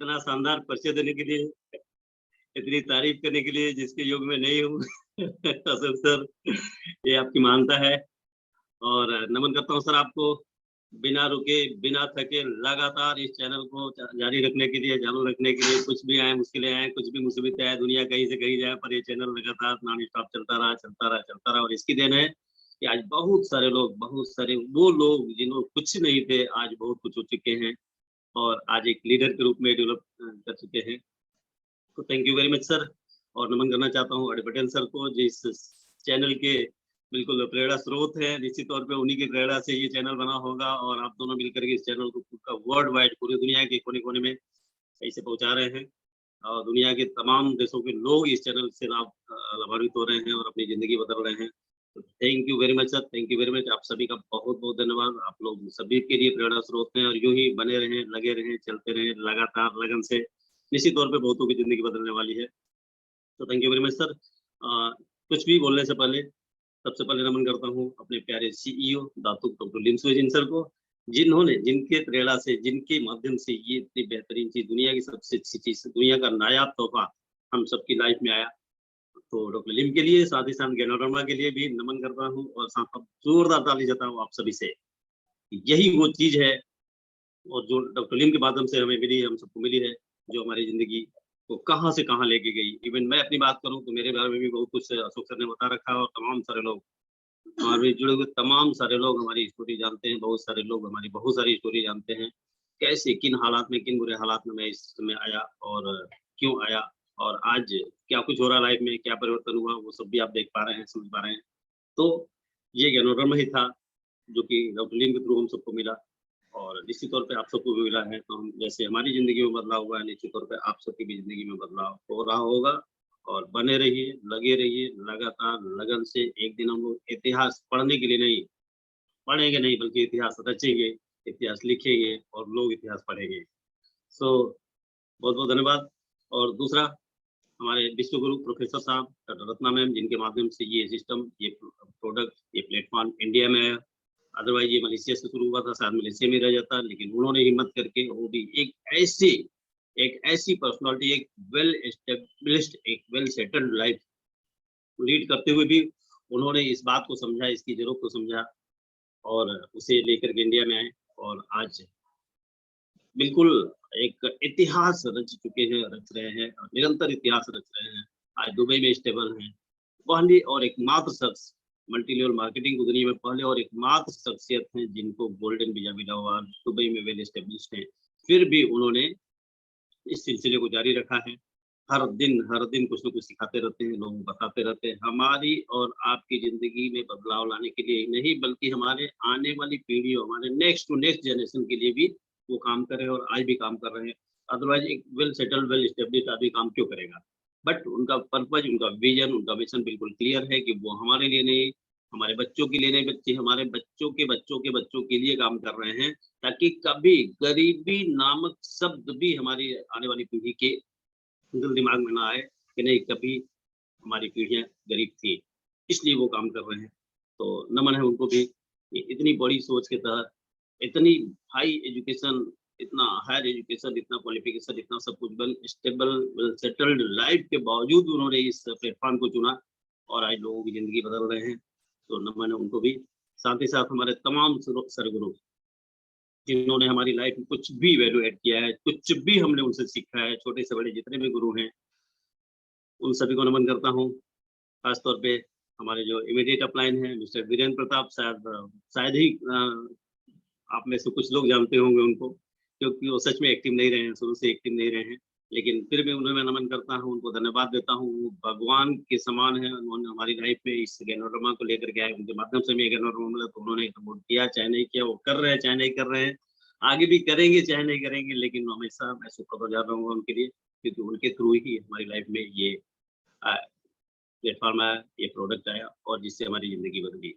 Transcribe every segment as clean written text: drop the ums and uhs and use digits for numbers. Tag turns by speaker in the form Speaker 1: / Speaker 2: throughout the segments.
Speaker 1: इतना शानदार परिचय देने के लिए, इतनी तारीफ़ करने के लिए जिसके योग में नहीं हूँ। असल सर, ये आपकी महानता है और नमन करता हूँ सर आपको, बिना रुके, बिना थके लगातार इस चैनल को जारी रखने के लिए, चालू रखने के लिए, कुछ भी आए, मुश्किलें आएँ, कुछ भी मुसीबतें आएँ, दुनिया कहीं से कहीं जाए, पर ये चैनल लगातार नॉन स्टॉप चलता रहा, चलता रहा, चलता रहा और इसकी देन है कि आज बहुत सारे वो लोग जिन्हों कुछ नहीं थे, आज बहुत कुछ हो चुके हैं और आज एक लीडर के रूप में डेवलप कर चुके हैं। तो thank you very much sir और नमन करना चाहता हूँ अडे पटेल सर को जिस चैनल के बिल्कुल प्रेरणा स्रोत है। निश्चित तौर पे उन्हीं की प्रेरणा से ये चैनल बना होगा और आप दोनों मिलकर के इस चैनल को पूरा वर्ल्ड वाइड पूरी दुनिया के कोने-कोने में सही से पहुँचा रहे हैं और दुनिया के तमाम देशों के लोग इस चैनल से लाभान्वित हो रहे हैं और अपनी ज़िंदगी बदल रहे हैं। तो thank you very much sir, thank you very much. आप सभी का बहुत-बहुत धन्यवाद। आप लोग सभी के लिए प्रेरणा स्रोत हैं और यूँ ही बने रहें, लगे रहें, चलते रहें लगातार लगन से। निश्चित तौर पे बहुतों की ज़िंदगी बदलने वाली है। तो thank you very much sir. कुछ भी बोलने से पहले सबसे पहले नमन करता हूँ अपने प्यारे सीईओ दातुक डॉक्टर लिम सुइजिन सर को, जिन्होंने जिनके प्रेरणा से, जिनके माध्यम से ये इतनी बेहतरीन चीज़, दुनिया की सबसे अच्छी चीज़, दुनिया का नायाब तोहफ़ा हम सबकी लाइफ में आया। तो डॉक्टर लिम के लिए, साथ ही साथ ज्ञानोरमा के लिए भी नमन करता हूँ और साथ-साथ जोरदार ताली देता हूँ आप सभी से। यही वो चीज़ है और जो डॉक्टर लिम के माध्यम से हमें मिली, हम सबको मिली है, जो हमारी ज़िंदगी को कहाँ से कहाँ लेके गई। इवन मैं अपनी बात करूँ तो मेरे बारे में भी बहुत कुछ अशोक सर ने बता रखा है और तमाम सारे लोग हमारे जुड़े हुए तमाम सारे लोग हमारी स्टोरी जानते हैं, बहुत सारे लोग हमारी बहुत सारी स्टोरी जानते हैं। कैसे, किन हालात में, किन बुरे हालात में मैं इस समय आया और क्यों आया और आज क्या कुछ हो रहा है लाइफ में, क्या परिवर्तन हुआ, वो सब भी आप देख पा रहे हैं, समझ पा रहे हैं। तो ये ज्ञानोरमा ही था, जो कि डॉक्टर लीम के थ्रू हम सबको मिला और निश्चित तौर पे आप सबको भी मिला है। तो हम जैसे हमारी ज़िंदगी में बदलाव हुआ है, निश्चित तौर पे आप सबकी भी ज़िंदगी में बदलाव हो रहा होगा और बने रहिए, लगे रहिए, लगातार लगन से। एक दिन हम लोग इतिहास पढ़ने के लिए नहीं, पढ़ेंगे नहीं बल्कि इतिहास रचेंगे, इतिहास लिखेंगे और लोग इतिहास पढ़ेंगे। सो बहुत-बहुत धन्यवाद और दूसरा हमारे विश्वगुरु प्रोफ़ेसर साहब डॉक्टर रत्ना मैम जिनके माध्यम से ये सिस्टम, ये प्रोडक्ट, ये प्लेटफ़ॉर्म इंडिया में आया। अदरवाइज़ ये मलेशिया से शुरू हुआ था, शायद मलेशिया में रह जाता, लेकिन उन्होंने हिम्मत करके वो भी ऐसी एक ऐसी पर्सनैलिटी, एक वेल एस्टेब्लिश्ड, एक वेल सेटल्ड लाइफ़ लीड करते हुए भी उन्होंने इस बात को समझा, इसकी ज़रूरत को समझा और उसे लेकर के इंडिया में आए और आज बिल्कुल एक इतिहास रच चुके हैं, रच रहे हैं और निरंतर इतिहास रच रहे हैं। आज दुबई में स्टेबल हैं। पहली और एकमात्र शख्स मल्टी लेवल मार्केटिंग की दुनिया में पहले और एकमात्र शख्सियत हैं जिनको गोल्डन वीज़ा मिला हुआ, दुबई में वेल एस्टेब्लिश्ड हैं। फिर भी उन्होंने इस सिलसिले को जारी रखा है। हर दिन कुछ न कुछ सिखाते रहते हैं, लोगों को बताते रहते हैं। हमारी और आपकी ज़िंदगी में बदलाव लाने के लिए ही नहीं, बल्कि हमारे आने वाली पीढ़ियों, हमारे नेक्स्ट टू नेक्स्ट जनरेशन के लिए भी वो काम कर रहे हैं और आज भी काम कर रहे हैं। अदरवाइज़ एक वेल सेटल्ड, वेल एस्टेब्लिश्ड आदमी काम क्यों करेगा? बट उनका पर्पज़, उनका विज़न, उनका मिशन बिल्कुल क्लियर है कि वो हमारे लिए नहीं, हमारे बच्चों के लिए नहीं, बल्कि हमारे बच्चों के बच्चों के बच्चों के लिए काम कर रहे हैं, ताकि कभी गरीबी नामक शब्द भी हमारी आने वाली पीढ़ी के दिल दिमाग में ना आए कि नहीं कभी हमारी पीढ़ियाँ गरीब थी, इसलिए वो काम कर रहे हैं। तो नमन है उनको भी कि इतनी बड़ी सोच के तहत, इतनी हाई एजुकेशन, इतना हायर एजुकेशन, इतना क्वालिफ़िकेशन, इतना सब कुछ well stable, well settled life के बावजूद उन्होंने इस प्लेटफ़ॉर्म को चुना और आज लोगों की ज़िंदगी बदल रहे हैं। तो नमन है उनको भी। साथ ही साथ हमारे तमाम सरगुरु जिन्होंने हमारी लाइफ़ में कुछ भी वैल्यू ऐड किया है, कुछ भी हमने उनसे सीखा है, छोटे से बड़े जितने भी गुरु हैं, उन सभी को नमन करता हूँ। ख़ास तौर पे हमारे जो इमीडिएट अपलाइन हैं मिस्टर वीरेंद्र प्रताप शायद ही आप में से कुछ लोग जानते होंगे उनको, क्योंकि वो सच में एक्टिव नहीं रहे हैं, शुरू से एक्टिव नहीं रहे हैं। लेकिन फिर भी उन्हें मैं नमन करता हूँ, उनको धन्यवाद देता हूँ, वो भगवान के समान हैं, उन्होंने हमारी लाइफ़ में इस ज्ञानोरमा को लेकर के आए, उनके माध्यम से हमें ज्ञानोरमा मिला तो उन्होंने सपोर्ट किया, चाहे नहीं किया, वो कर रहे हैं, चाहे नहीं कर रहे हैं, आगे भी करेंगे, चाहे नहीं करेंगे, लेकिन हमेशा मैं शुक्रगुज़ार रहूँगा उनके लिए, क्योंकि उनके थ्रू ही हमारी लाइफ़ में ये अ, प्लेटफ़ॉर्म आया, ये प्रोडक्ट आया और जिससे हमारी ज़िंदगी बदली।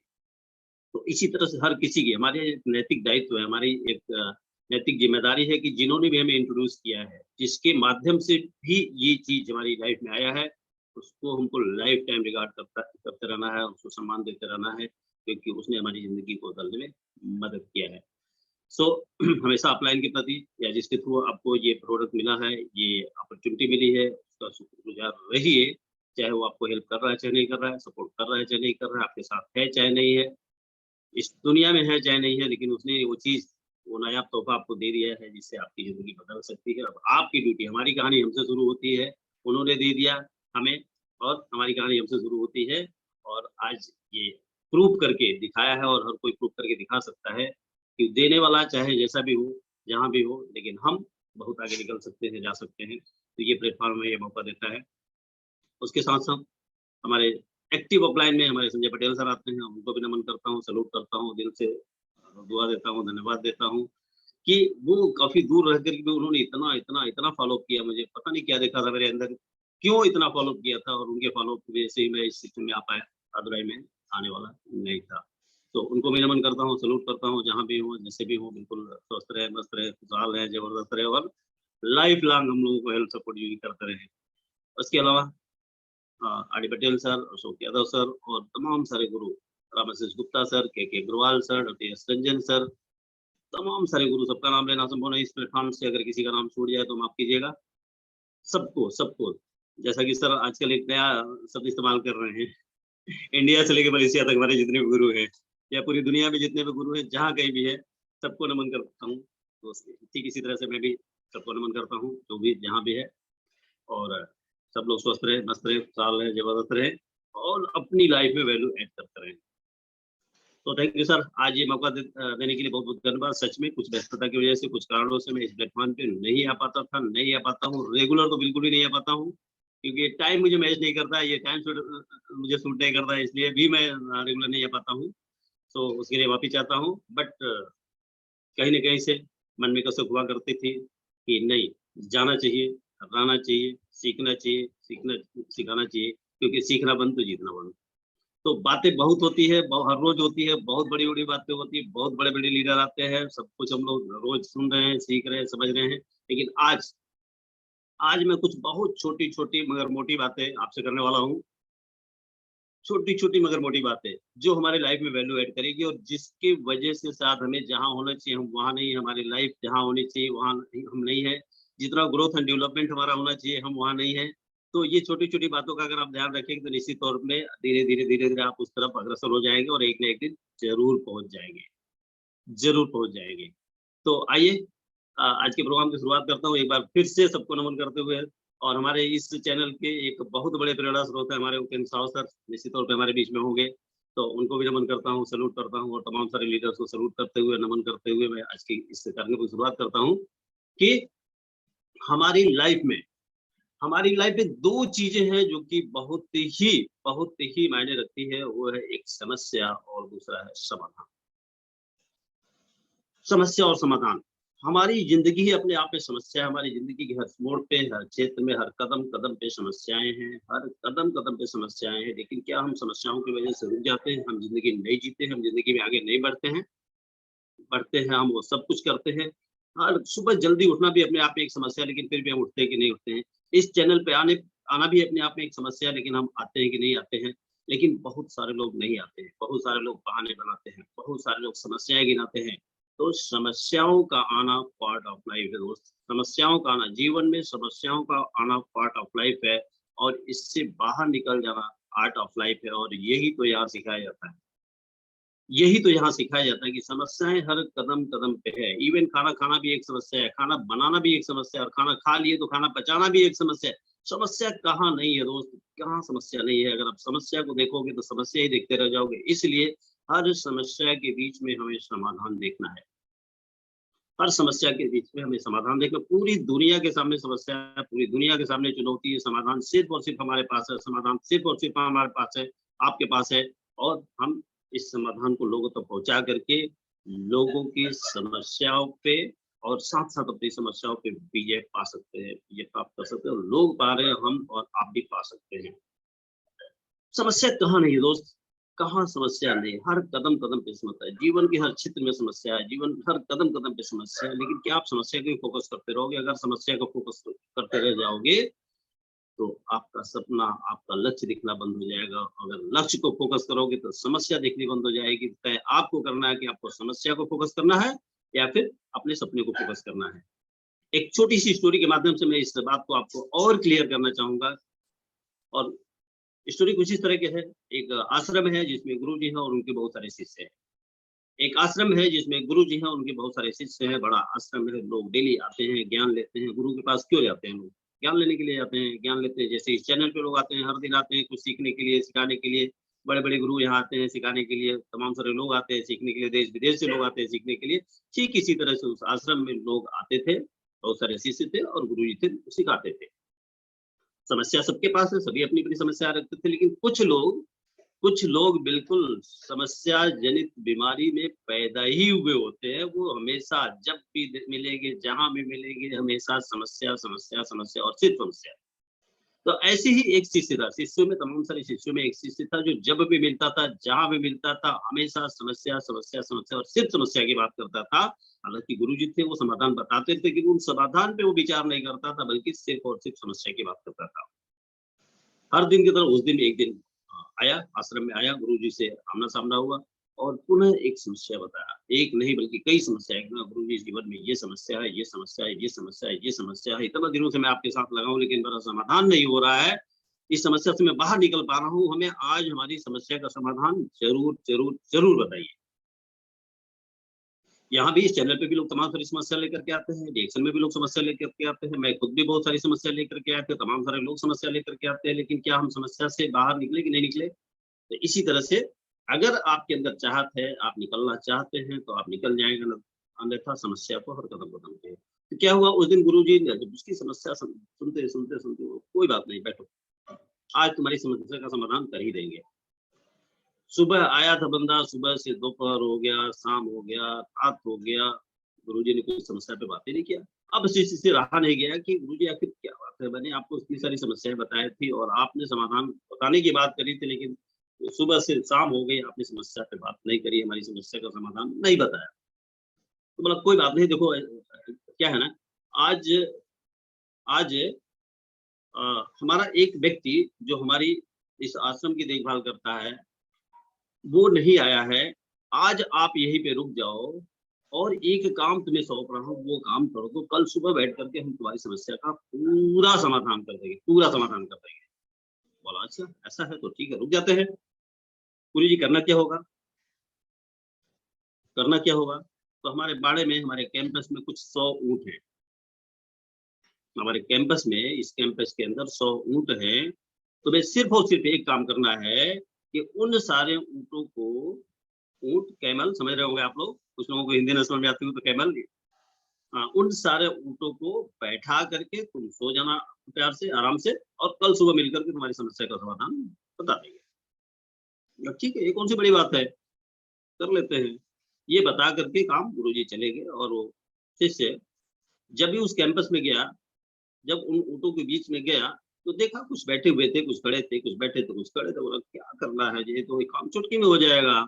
Speaker 1: तो इसी तरह से हर किसी की हमारे एक नैतिक दायित्व है, हमारी एक नैतिक ज़िम्मेदारी है कि जिन्होंने भी हमें इंट्रोड्यूस किया है, जिसके माध्यम से भी ये चीज़ हमारी लाइफ़ में आया है, उसको हमको लाइफ़ टाइम रिगार्ड करते रहना है, उसको सम्मान देते रहना है, क्योंकि उसने हमारी ज़िंदगी को बदलने में मदद किया है। सो हमेशा अपलाइन के प्रति या जिसके थ्रू आपको ये प्रोडक्ट मिला है, ये अपॉर्च्युनिटी मिली है, उसका शुक्रगुज़ार रहिए। चाहे वो आपको हेल्प कर रहा है, चाहे नहीं कर रहा है, सपोर्ट कर रहा है, चाहे नहीं कर रहा है, आपके साथ है, चाहे नहीं है, इस दुनिया में है, चाहे नहीं है, लेकिन उसने वो चीज़, वो नायाब तोहफ़ा आपको दे दिया है, जिससे आपकी ज़िंदगी बदल सकती है। अब आपकी ड्यूटी, हमारी कहानी हमसे शुरू होती है, उन्होंने दे दिया हमें, और हमारी कहानी हमसे शुरू होती है, और आज ये प्रूव करके दिखाया है, और हर कोई प्रूव करके दिखा सकता है कि देने वाला चाहे जैसा भी हो, जहाँ भी हो, लेकिन हम बहुत आगे निकल सकते हैं, जा सकते हैं। तो ये प्लेटफ़ॉर्म हमें ये मौका देता है। उसके साथ-साथ हमारे एक्टिव ऑफलाइन में हमारे संजय पटेल सर आते हैं, उनको भी नमन करता हूँ, सैल्यूट करता हूँ, दिल से दुआ देता हूँ, धन्यवाद देता हूँ कि वो काफ़ी दूर रह कर के भी उन्होंने इतना, इतना, इतना फ़ॉलो किया मुझे, पता नहीं क्या देखा था मेरे अंदर, क्यों इतना फ़ॉलो किया था, और उनके फ़ॉलो की वजह से ही मैं इस सिस्टम में आ पाया, अदरवाइज़ मैं आने वाला नहीं था। तो उनको भी नमन करता हूँ, सैल्यूट करता हूँ, जहाँ भी हों, जैसे भी हों, बिल्कुल स्वस्थ रहें, मस्त रहें, खुशहाल रहें, ज़बरदस्त रहें, और लाइफ़ लॉन्ग हम लोगों को हेल्प सपोर्ट यूँ ही करते रहें। उसके अलावा R D. Patel sir, Ashok Yadav sir, और तमाम सारे गुरु, Ramashish Gupta sir, K Agarwal sir, doctor S Ranjan sir, तमाम सारे गुरु, सबका नाम लेना संभव नहीं इस प्लेटफ़ॉर्म से, अगर किसी का नाम छूट जाए तो माफ़ कीजिएगा। सबको, सबको, जैसा कि सर आजकल एक नया शब्द इस्तेमाल कर रहे हैं, इंडिया से लेके मलेशिया तक हमारे जितने भी गुरु हैं, या पूरी दुनिया में जितने भी गुरु हैं, जहाँ कहीं भी है, सबको नमन करता हूँ। तो ठीक इसी तरह से मैं भी सबको नमन करता हूँ, जो भी जहाँ भी है। और सब लोग स्वस्थ रहें, मस्त रहें, खुशहाल रहें, ज़बरदस्त रहें, और अपनी लाइफ़ में वैल्यू ऐड करते रहें। तो थैंक यू सर, आज ये मौका देने के लिए बहुत-बहुत धन्यवाद। सच में कुछ व्यस्तता की वजह से, कुछ कारणों से मैं इस प्लेटफ़ॉर्म पे नहीं आ पाता था, नहीं आ पाता हूँ, रेगुलर तो बिल्कुल ही नहीं आ पाता हूँ, क्योंकि टाइम मुझे मैच नहीं करता है, ये टाइम मुझे सूट नहीं करता है, इसलिए भी मैं रेगुलर नहीं आ पाता हूँ। तो उसके लिए माफ़ी चाहता हूँ, बट कहीं न कहीं से मन में कसक हुआ करती थी कि नहीं, जाना चाहिए, रहना चाहिए, सीखना चाहिए, सिखाना चाहिए, क्योंकि सीखना बंद तो जीतना बंद। तो बातें बहुत होती है, हर रोज़ होती है, बहुत बड़ी-बड़ी बातें होती है, बहुत बड़े-बड़े लीडर आते हैं, सब कुछ हम लोग रोज़ सुन रहे हैं, सीख रहे हैं, समझ रहे हैं। लेकिन आज आज मैं कुछ बहुत छोटी-छोटी मगर मोटी बातें आपसे करने वाला हूँ। छोटी-छोटी मगर मोटी बातें, जो हमारे लाइफ में वैल्यू ऐड करेगी, और जिसकी वजह से शायद हमें जहाँ होना चाहिए हम वहाँ नहीं है, हमारी लाइफ जहाँ होनी चाहिए वहाँ नहीं, हम नहीं है। जितना ग्रोथ एंड डेवलपमेंट हमारा होना चाहिए हम वहाँ नहीं है। तो ये छोटी-छोटी बातों का अगर आप ध्यान रखेंगे तो निश्चित तौर पे धीरे-धीरे, धीरे-धीरे आप उस तरफ अग्रसर हो जाएँगे, और एक न एक दिन ज़रूर पहुँच जाएँगे, ज़रूर पहुँच जाएँगे। तो आइए आज के प्रोग्राम की शुरुआत करता हूँ एक बार फिर से सबको नमन करते हुए, और हमारे इस चैनल के एक बहुत बड़े प्रेरणा स्रोत है हमारे उपेंद्र साव सर, निश्चित तौर पे हमारे बीच में होंगे। तो उनको भी नमन करता हूँ, सैल्यूट करता हूँ, और तमाम सारे लीडर्स को सैल्यूट करते हुए, नमन करते हुए मैं आज की इस कार्यक्रम की शुरुआत करता हूँ कि हमारी लाइफ में हमारी लाइफ में 2 चीज़ें हैं जो कि बहुत ही मायने रखती है, वो है एक समस्या और दूसरा है समाधान। समस्या और समाधान। हमारी ज़िंदगी ही अपने आप में समस्या है, हमारी ज़िंदगी के हर मोड़ पे, हर क्षेत्र में, हर कदम-कदम पे समस्याएँ हैं, हर कदम-कदम पे समस्याएँ हैं, लेकिन क्या हम समस्याओं की वजह से रुक जाते हैं, हम ज़िंदगी नहीं जीते हैं, हम ज़िंदगी में आगे नहीं बढ़ते हैं? बढ़ते हैं, हम वो सब कुछ करते हैं। हर सुबह जल्दी उठना भी अपने आप में एक समस्या है, लेकिन फिर भी हम उठते हैं कि नहीं उठते हैं। इस चैनल पे आना भी अपने आप में एक समस्या है, लेकिन हम आते हैं कि नहीं आते हैं। लेकिन बहुत सारे लोग नहीं आते हैं, बहुत सारे लोग बहाने बनाते हैं, बहुत सारे लोग समस्याएँ गिनाते हैं। तो समस्याओं का आना पार्ट ऑफ लाइफ है दोस्त। समस्याओं का आना, जीवन में समस्याओं का आना पार्ट ऑफ लाइफ है, और इससे बाहर निकल जाना आर्ट ऑफ लाइफ है, और यही तो यहाँ सिखाया जाता है। यही तो यहाँ सिखाया जाता है कि समस्याएँ हर कदम-कदम पे है। इवन खाना खाना भी एक समस्या है, खाना बनाना भी एक समस्या है, और खाना खा लिए तो खाना पचाना भी एक समस्या है। समस्या कहाँ नहीं है दोस्त, कहाँ समस्या नहीं है? अगर आप समस्या को देखोगे तो समस्या ही देखते रह जाओगे। इसलिए हर समस्या के बीच में हमें समाधान देखना है। हर समस्या के बीच में हमें समाधान देखना, पूरी दुनिया के सामने समस्या है, पूरी दुनिया के सामने चुनौती है, समाधान सिर्फ़ और सिर्फ़ हमारे पास है, समाधान सिर्फ़ और सिर्फ़ हमारे पास है, आपके पास है, और हम इस समाधान को लोगों तक पहुँचा करके लोगों की समस्याओं पे और साथ-साथ अपनी समस्याओं पे विजय पा सकते हैं, विजय प्राप्त कर सकते हैं, और लोग पा रहे हैं, हम और आप भी पा सकते हैं। समस्या कहाँ नहीं है दोस्त, कहाँ समस्या नहीं है, हर कदम-कदम पे समस्या है, जीवन के हर क्षेत्र में समस्या है, जीवन हर कदम-कदम पे समस्या है, लेकिन क्या आप समस्या को ही फ़ोकस करते रहोगे? अगर समस्या को फ़ोकस करते रह जाओगे, तो आपका सपना, आपका लक्ष्य दिखना बंद हो जाएगा। अगर लक्ष्य को फ़ोकस करोगे, तो समस्या दिखनी बंद हो जाएगी। तय आपको करना है कि आपको समस्या को फ़ोकस करना है, या फिर अपने सपने को फोकस करना है। एक छोटी सी स्टोरी के माध्यम से मैं इस बात को आपको और क्लियर करना चाहूंगा। और स्टोरी कुछ इस तरह की है। एक आश्रम है जिसमें गुरु जी हैं और उनके बहुत सारे शिष्य हैं। एक आश्रम है जिसमें गुरु जी हैं, उनके बहुत सारे शिष्य हैं, बड़ा आश्रम है, लोग डेली आते हैं, ज्ञान लेते हैं। गुरु के पास क्यों जाते हैं लोग? ज्ञान लेने के लिए जाते हैं, ज्ञान लेते हैं। जैसे इस चैनल पे लोग आते हैं, हर दिन आते हैं कुछ सीखने के लिए, सिखाने के लिए। बड़े-बड़े गुरु यहाँ आते हैं सिखाने के लिए, तमाम सारे लोग आते हैं सीखने के लिए, देश-विदेश से लोग आते हैं सीखने के लिए। ठीक इसी तरह से उस आश्रम में लोग आते थे, बहुत सारे शिष्य थे और गुरु जी थे, सिखाते थे। समस्या सबके पास है, सभी अपनी-अपनी समस्या रखते थे, लेकिन कुछ लोग बिल्कुल समस्या जनित बीमारी में पैदा ही हुए होते हैं। वो हमेशा जब भी मिलेंगे, जहाँ भी मिलेंगे, हमेशा समस्या, समस्या, समस्या और सिर्फ समस्या। तो ऐसे ही एक शिष्य था, शिष्यों में तमाम सारे शिष्यों में एक शिष्य था जो जब भी मिलता था, जहाँ भी मिलता था, हमेशा समस्या, समस्या, समस्या और सिर्फ समस्या की बात करता था। हालाँकि गुरुजी थे, वो समाधान बताते थे, लेकिन उन समाधान पे वो विचार नहीं करता था, बल्कि सिर्फ और सिर्फ समस्या की बात करता था। हर दिन की तरह उस दिन एक दिन आया, आश्रम में आया, गुरुजी से आमना-सामना हुआ और पुनः एक समस्या बताया। एक नहीं बल्कि कई समस्याएँ कि गुरुजी जीवन में ये समस्या है, ये समस्या है, ये समस्या है, ये समस्या है। इतना दिनों से मैं आपके साथ लगा हूँ लेकिन मेरा समाधान नहीं हो रहा है। इस समस्या से मैं बाहर निकल पा रहा हूँ। हमें आज हमारी समस्या का समाधान ज़रूर, ज़रूर, ज़रूर बताइए। यहाँ भी इस चैनल पे भी लोग तमाम सारी समस्या लेकर के आते हैं, रिएक्शन में भी लोग समस्या लेकर के आते हैं, मैं खुद भी बहुत सारी समस्या लेकर के आते हैं, तमाम सारे लोग समस्या लेकर के आते हैं, लेकिन क्या हम समस्या से बाहर निकले कि नहीं निकले? तो इसी तरह से अगर आपके अंदर चाहत है, आप निकलना चाहते हैं, तो आप निकल जाएँगे, न अन्यथा समस्या को हर कदम-कदम पे। तो क्या हुआ उस दिन गुरुजी ने जब उसकी समस्या सुनते, वो कोई बात नहीं बैठो, आज तुम्हारी समस्या का समाधान कर ही देंगे। सुबह आया था बंदा, सुबह से दोपहर हो गया, शाम हो गया, रात हो गया, गुरुजी ने कोई समस्या पे बात ही नहीं किया। अब इस चीज़ से रहा नहीं गया कि गुरुजी आखिर क्या बात है? मैंने आपको इतनी सारी समस्याएँ बताई थी और आपने समाधान बताने की बात करी थी, लेकिन सुबह से शाम हो गई, आपने समस्या पे बात नहीं करी, हमारी समस्या का समाधान नहीं बताया। तो बोला कोई बात नहीं, देखो क्या है ना, आज आज हमारा एक व्यक्ति जो हमारी इस आश्रम की देखभाल करता है, वो नहीं आया है। आज आप यहीं पे रुक जाओ और एक काम तुम्हें सौंप रहा हूँ, वो काम कर दो। कल सुबह बैठ कर के हम तुम्हारी समस्या का पूरा समाधान कर देंगे, पूरा समाधान कर देंगे। बोला अच्छा, ऐसा है तो ठीक है, रुक जाते हैं। गुरु जी करना क्या होगा? तो हमारे बाड़े में, हमारे कैंपस में कुछ 100 ऊँट हैं। हमारे कैंपस में, इस कैंपस के अंदर 100 ऊँट हैं। तुम्हें सिर्फ़ और सिर्फ़ एक काम करना है कि उन सारे ऊँटों को, ऊँट, कैमल समझ रहे होंगे आप लोग, कुछ लोगों को हिंदी नहीं समझ में आती हो तो कैमल, हाँ, उन सारे ऊँटों को बैठा करके तुम सो जाना प्यार से, आराम से, और कल सुबह मिल कर के तुम्हारी समस्या का समाधान बता देंगे। ठीक है, ये कौन-सी बड़ी बात है, कर लेते हैं। ये बता कर के काम गुरुजी चले गए और वो शिष्य जब भी उस कैंपस में गया, जब उन ऊँटों के बीच में गया, तो देखा कुछ बैठे हुए थे, कुछ खड़े थे, कुछ बैठे थे, कुछ खड़े थे। बोला क्या करना है, ये तो ये काम चुटकी में हो जाएगा।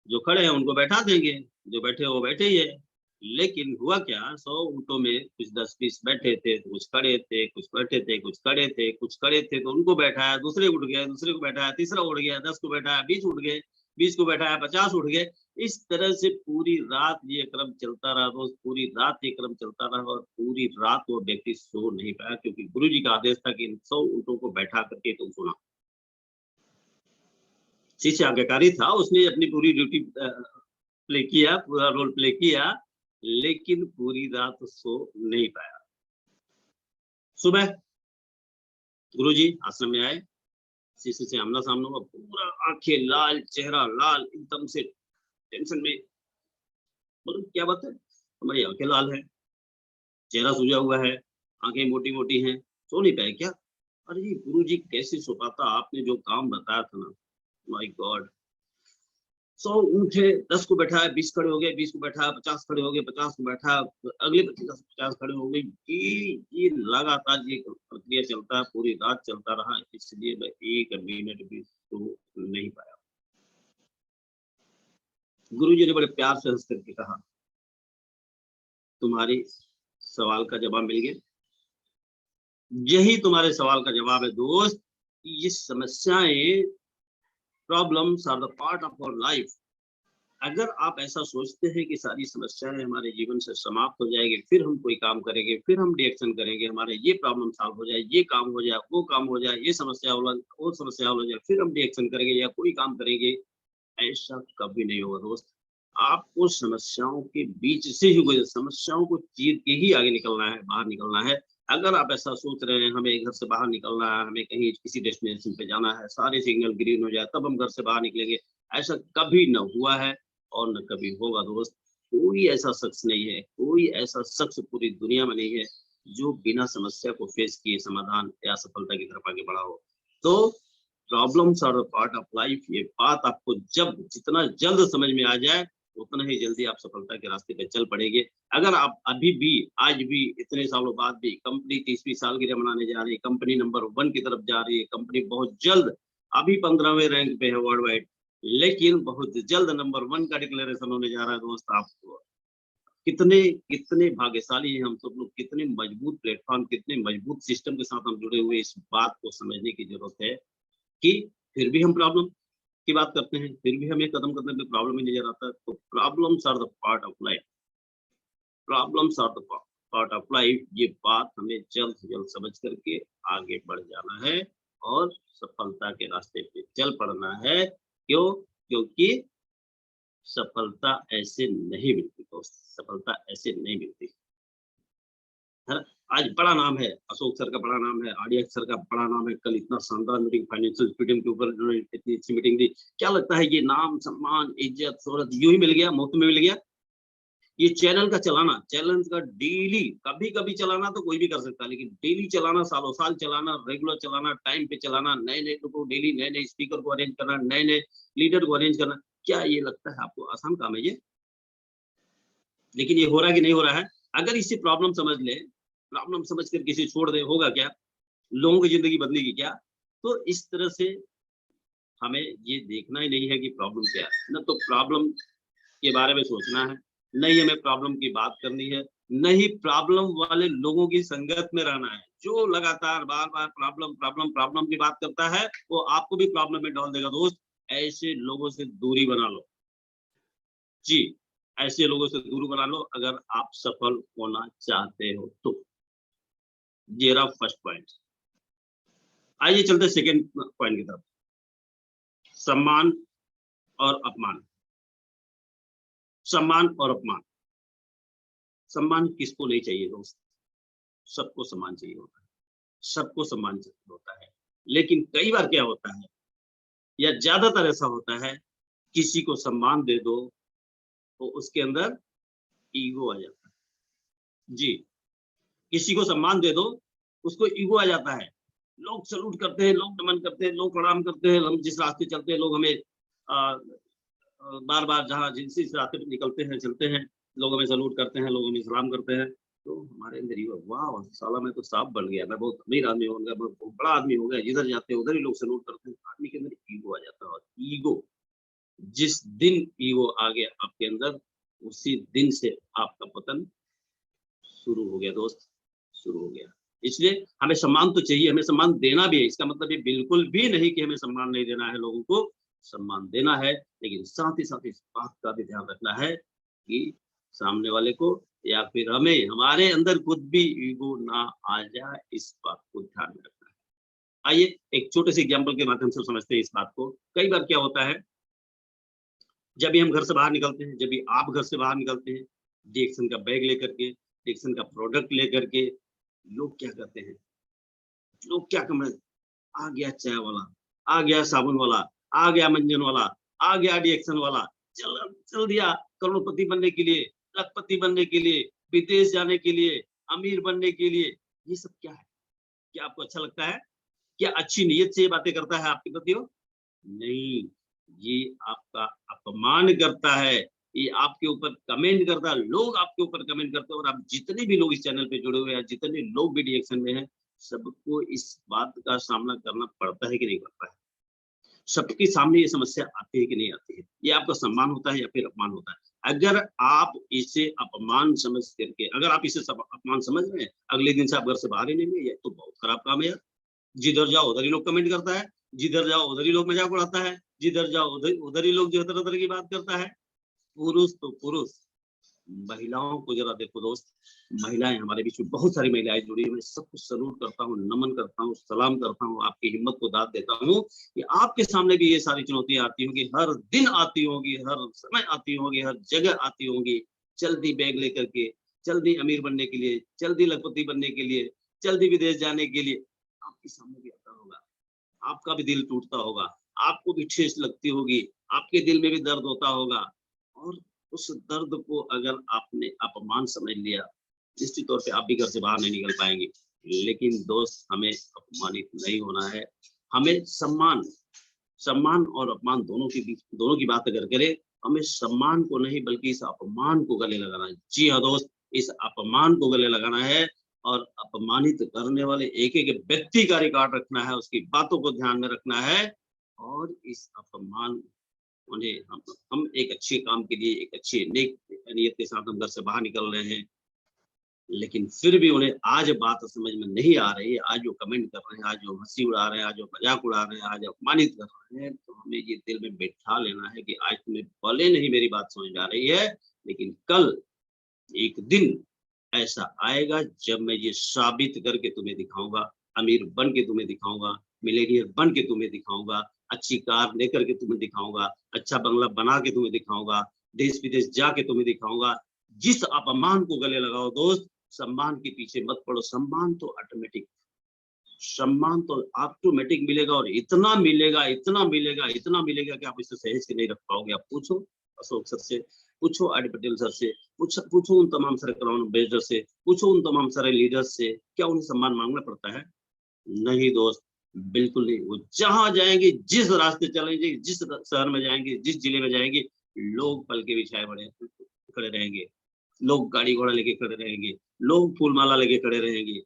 Speaker 1: जो खड़े हैं उनको बैठा देंगे, जो बैठे हैं वो बैठे ही है। लेकिन हुआ क्या, 100 ऊँटों में कुछ 10-20 बैठे थे, तो कुछ खड़े थे, कुछ बैठे थे, कुछ खड़े थे, कुछ खड़े थे तो उनको बैठाया, दूसरे उठ गए, दूसरे को बैठाया, तीसरा उठ गया, 10 को बैठाया, 20 उठ गए, 20 को बैठाया, 50 उठ गए। इस तरह से पूरी रात ये क्रम चलता रहा, रोज़ पूरी रात ये क्रम चलता रहा और पूरी रात वो व्यक्ति सो नहीं पाया, क्योंकि गुरुजी का आदेश था कि इन 100 ऊँटों को बैठा करके तुम सोना। शिष्य आज्ञाकारी था, उसने अपनी पूरी ड्यूटी प्ले किया, पूरा रोल प्ले किया, लेकिन पूरी रात सो नहीं पाया। सुबह गुरुजी आश्रम में आए, शिष्य से आमना-सामना हुआ, पूरा आँखें लाल, चेहरा लाल, एकदम से टेंशन में। बोले क्या बात है? हमारी आँखें लाल है, चेहरा सूजा हुआ है, आँखें मोटी-मोटी हैं, सो नहीं पाए क्या? अरे गुरुजी कैसे सो पाता, आपने जो काम बताया था ना, माय गॉड! 100 ऊँट है, 10 को बैठाया, 20 खड़े हो गए, 20 को बैठाया, 50 खड़े हो गए, 50 को बैठाया, अगले 50 खड़े हो गए। ये लगातार ये प्रक्रिया चलता है, पूरी रात चलता रहा, इसलिए मैं 1 मिनट भी सो नहीं पाया। गुरुजी ने बड़े प्यार से हँस करके कहा, तुम्हारी सवाल का जवाब मिल गया। यही तुम्हारे सवाल का जवाब है दोस्त, ये समस्याएँ, problems are the part of our life. अगर आप ऐसा सोचते हैं कि सारी समस्याएँ हमारे जीवन से समाप्त हो जाएँगी, फिर हम कोई काम करेंगे, फिर हम रिएक्शन करेंगे, हमारे ये प्रॉब्लम सॉल्व हो जाए, ये काम हो जाए, वो काम हो जाए, ये समस्या वो समस्या हल हो जाए, फिर हम रिएक्शन करेंगे या कोई काम करेंगे, ऐसा कभी नहीं होगा दोस्त। आपको समस्याओं के बीच से ही गुज़र समस्याओं को चीर के ही आगे निकलना है, बाहर निकलना है। अगर आप ऐसा सोच रहे हैं, हमें घर से बाहर निकलना है, हमें कहीं किसी डेस्टिनेशन पे जाना है, सारे सिग्नल ग्रीन हो जाए, तब हम घर से बाहर निकलेंगे, ऐसा कभी ना हुआ है और ना कभी होगा दोस्त। कोई ऐसा शख्स नहीं है, कोई ऐसा शख्स पूरी दुनिया में नहीं है, जो बिना समस्या को फेस किए समाधान या सफलता की तरफ आगे बढ़ा हो। तो problems are a part of life, ये बात आपको जब जितना जल्द समझ में आ जाए, उतना ही जल्दी आप सफलता के रास्ते पे चल पड़ेंगे। अगर आप अभी भी, आज भी इतने सालों बाद भी कंपनी 30वीं सालगिरह मनाने जा रही है, कंपनी नंबर 1 की तरफ जा रही है, कंपनी बहुत जल्द अभी 15वें रैंक पे है वर्ल्ड वाइड, लेकिन बहुत जल्द नंबर 1 का डिक्लेरेशन होने जा रहा है दोस्त। आपको कितने कितने भाग्यशाली हैं हम सब लोग, कितने मजबूत प्लेटफ़ॉर्म, कितने मजबूत सिस्टम के साथ हम जुड़े हुए हैं, इस बात को समझने की ज़रूरत है कि फिर भी हम प्रॉब्लम की बात करते हैं, फिर भी हमें कदम कदम पे प्रॉब्लम ही नज़र आता है। तो problems are the part of life, problems are the part of life, ये बात हमें जल्द से जल्द समझ करके आगे बढ़ जाना है और सफलता के रास्ते पे चल पड़ना है। क्यों? क्योंकि सफलता ऐसे नहीं मिलती दोस्त, सफलता ऐसे नहीं मिलती। है ना? आज बड़ा नाम है, अशोक सर का बड़ा नाम है, आरडीएक्स सर का बड़ा नाम है, कल इतना शानदार मीटिंग फाइनेंशियल फ्रीडम के ऊपर उन्होंने इतनी अच्छी मीटिंग दी। क्या लगता है ये नाम, सम्मान, इज़्ज़त, शोहरत यूँ ही मिल गया, मुफ्त में मिल गया? ये चैनल का चलाना, चैनल का डेली कभी-कभी चलाना तो कोई भी कर सकता है, लेकिन डेली चलाना, सालों-साल चलाना, रेगुलर चलाना, टाइम पे चलाना, नए-नए लोगों को डेली नए-नए स्पीकर को अरेंज करना, नए-नए लीडर को अरेंज करना, क्या ये लगता है आपको आसान काम है ये? लेकिन ये हो रहा है कि नहीं हो रहा है? अगर इसे प्रॉब्लम समझ लें, प्रॉब्लम समझ कर के इसे छोड़ दें, होगा क्या? लोगों की ज़िंदगी बदलेगी क्या? तो इस तरह से हमें ये देखना ही नहीं है कि प्रॉब्लम क्या है, ना तो प्रॉब्लम के बारे में सोचना है, ना ही हमें प्रॉब्लम की बात करनी है, ना ही प्रॉब्लम वाले लोगों की संगत में रहना है। जो लगातार बार-बार प्रॉब्लम, प्रॉब्लम, प्रॉब्लम की बात करता है, वो आपको भी प्रॉब्लम में डाल देगा दोस्त। ऐसे लोगों से दूरी बना लो। जी, ऐसे लोगों से दूरी बना लो अगर आप सफल होना चाहते हो तो। ये रहा फर्स्ट पॉइंट। आइए चलते हैं सेकंड पॉइंट की तरफ। सम्मान और अपमान। सम्मान और अपमान। सम्मान किसको नहीं चाहिए दोस्त? सबको सम्मान चाहिए होता है, सबको सम्मान चाहिए होता है। लेकिन कई बार क्या होता है या ज़्यादातर ऐसा होता है, किसी को सम्मान दे दो, तो उसके अंदर ईगो आ जाता है। जी, किसी को सम्मान दे दो, उसको ईगो आ जाता है। लोग सैल्यूट करते हैं, लोग नमन करते हैं, लोग प्रणाम करते हैं, हम जिस रास्ते चलते हैं लोग हमें बार-बार जहाँ जिस रास्ते पे निकलते हैं, चलते हैं, लोग हमें सैल्यूट करते हैं, लोग हमें सलाम करते हैं। तो हमारे अंदर ये वाह! साला मैं तो साहब बन गया, मैं बहुत अमीर आदमी हो गया, मैं बहुत बड़ा आदमी हो गया, जिधर जाते हैं उधर ही लोग सैल्यूट करते हैं। आदमी के अंदर ईगो आ जाता है और ईगो जिस दिन ईगो आ गया आपके अंदर, उसी दिन से आपका पतन शुरू हो गया दोस्त, शुरू हो गया। इसलिए हमें सम्मान तो चाहिए, हमें सम्मान देना भी है। इसका मतलब ये बिल्कुल भी नहीं कि हमें सम्मान नहीं देना है लोगों को, सम्मान देना है, लेकिन साथ ही साथ इस बात का भी ध्यान रखना है कि सामने वाले को या फिर हमें हमारे अंदर खुद भी ईगो ना आ जाए, इस बात को ध्यान में रखना है। आइए एक छोटे से एग्ज़ाम्पल के माध्यम से समझते हैं इस बात को। कई बार क्या होता है, जब भी हम घर से बाहर निकलते हैं, जब भी आप घर से बाहर निकलते हैं, डिएक्शन का बैग लेकर के, डिएक्शन का प्रोडक्ट लेकर के, लोग क्या करते हैं, लोग क्या कम आ गया चाय वाला, आ गया साबुन वाला, आ गया मंजन वाला, आ गया डिएक्शन वाला, चल चल दिया करोड़पति बनने के लिए, लखपति बनने के लिए, विदेश जाने के लिए, अमीर बनने के लिए। ये सब क्या है? क्या आपको अच्छा लगता है? क्या अच्छी नीयत से ये बातें करता है आपके प्रति वो? नहीं, ये आपका अपमान करता है, ये आपके ऊपर कमेंट करता है, लोग आपके ऊपर कमेंट करते हैं और आप जितने भी लोग इस चैनल पे जुड़े हुए हैं, जितने लोग भी रिएक्शन में हैं, सबको इस बात का सामना करना पड़ता है कि नहीं पड़ता है? सबके सामने ये समस्या आती है कि नहीं आती है? ये आपका सम्मान होता है या फिर अपमान होता है? अगर आप इसे अपमान समझ करके अगर आप इसे अपमान समझ रहे हैं, अगले दिन से आप घर से बाहर ही नहीं गए, ये तो बहुत खराब काम है यार। जिधर जाओ उधर ही लोग कमेंट करता है, जिधर जाओ उधर ही लोग मज़ाक उड़ाता है, जिधर जाओ उधर उधर ही लोग जो है तरह-तरह की बात करता है। पुरुष तो पुरुष, महिलाओं को जरा देखो दोस्त, महिलाएं हमारे बीच में बहुत सारी महिलाएं जुड़ी हैं। मैं सबको सल्यूट करता हूँ, नमन करता हूँ, सलाम करता हूँ, आपकी हिम्मत को दाद देता हूँ कि आपके सामने भी ये सारी चुनौतियां आती होंगी, हर दिन आती होंगी, हर समय आती होंगी, हर जगह आती होंगी। जल्दी बैग लेकर के, जल्दी अमीर बनने के लिए, जल्दी लखपति बनने के लिए, जल्दी विदेश जाने के लिए आपके सामने भी आता होगा। आपका भी दिल टूटता होगा, आपको भी ठेस लगती होगी, आपके दिल में भी दर्द होता होगा। और उस दर्द को अगर आपने अपमान समझ लिया, निश्चित तौर पे आप भी घर से बाहर नहीं निकल पाएंगे। लेकिन दोस्त, हमें अपमानित नहीं होना है। हमें सम्मान, सम्मान और अपमान दोनों के बीच, दोनों की बात अगर करें, हमें सम्मान को नहीं बल्कि इस अपमान को गले लगाना है। जी हाँ दोस्त, इस अपमान को गले लगाना है और अपमानित करने वाले एक एक व्यक्ति का रिकॉर्ड रखना है, उसकी बातों को ध्यान में रखना है। और इस अपमान उन्हें हम एक अच्छे काम के लिए, एक अच्छी नेक नीयत के साथ हम घर से बाहर निकल रहे हैं, लेकिन फिर भी उन्हें आज बात समझ में नहीं आ रही है, आज जो कमेंट कर रहे हैं, आज जो हँसी उड़ा रहे हैं, आज जो मज़ाक उड़ा रहे हैं, आज अपमानित कर रहे हैं, तो हमें ये दिल में बैठा लेना है कि आज तुम्हें भले नहीं मेरी बात समझ में आ रही है, लेकिन कल एक दिन ऐसा आएगा जब मैं ये साबित करके तुम्हें दिखाऊँगा, अमीर बन के तुम्हें दिखाऊँगा, मिलेनियर बन के तुम्हें दिखाऊँगा, अच्छी कार लेकर के तुम्हें दिखाऊँगा, अच्छा बंगला बना के तुम्हें दिखाऊँगा, देश-विदेश जाके तुम्हें दिखाऊँगा। जिस अपमान को गले लगाओ दोस्त, सम्मान के पीछे मत पड़ो, सम्मान तो ऑटोमेटिक, सम्मान तो ऑटोमेटिक मिलेगा और इतना मिलेगा, इतना मिलेगा, इतना मिलेगा कि आप इसे सहेज के नहीं रख पाओगे। आप पूछो अशोक सर से, पूछो आर डी पटेल सर से, पूछो उन तमाम सारे क्राउन अम्बेसडर से, पूछो उन तमाम सारे लीडर्स से, क्या उन्हें सम्मान मांगना पड़ता है? नहीं दोस्त, बिल्कुल नहीं। वो जहाँ जाएंगे, जिस रास्ते चलेंगे, जिस शहर में जाएंगे, जिस जिले में जाएंगे, लोग पल के बिछाए बड़े खड़े रहेंगे, लोग गाड़ी घोड़ा लेके खड़े रहेंगे, लोग फूल माला लेके खड़े रहेंगे।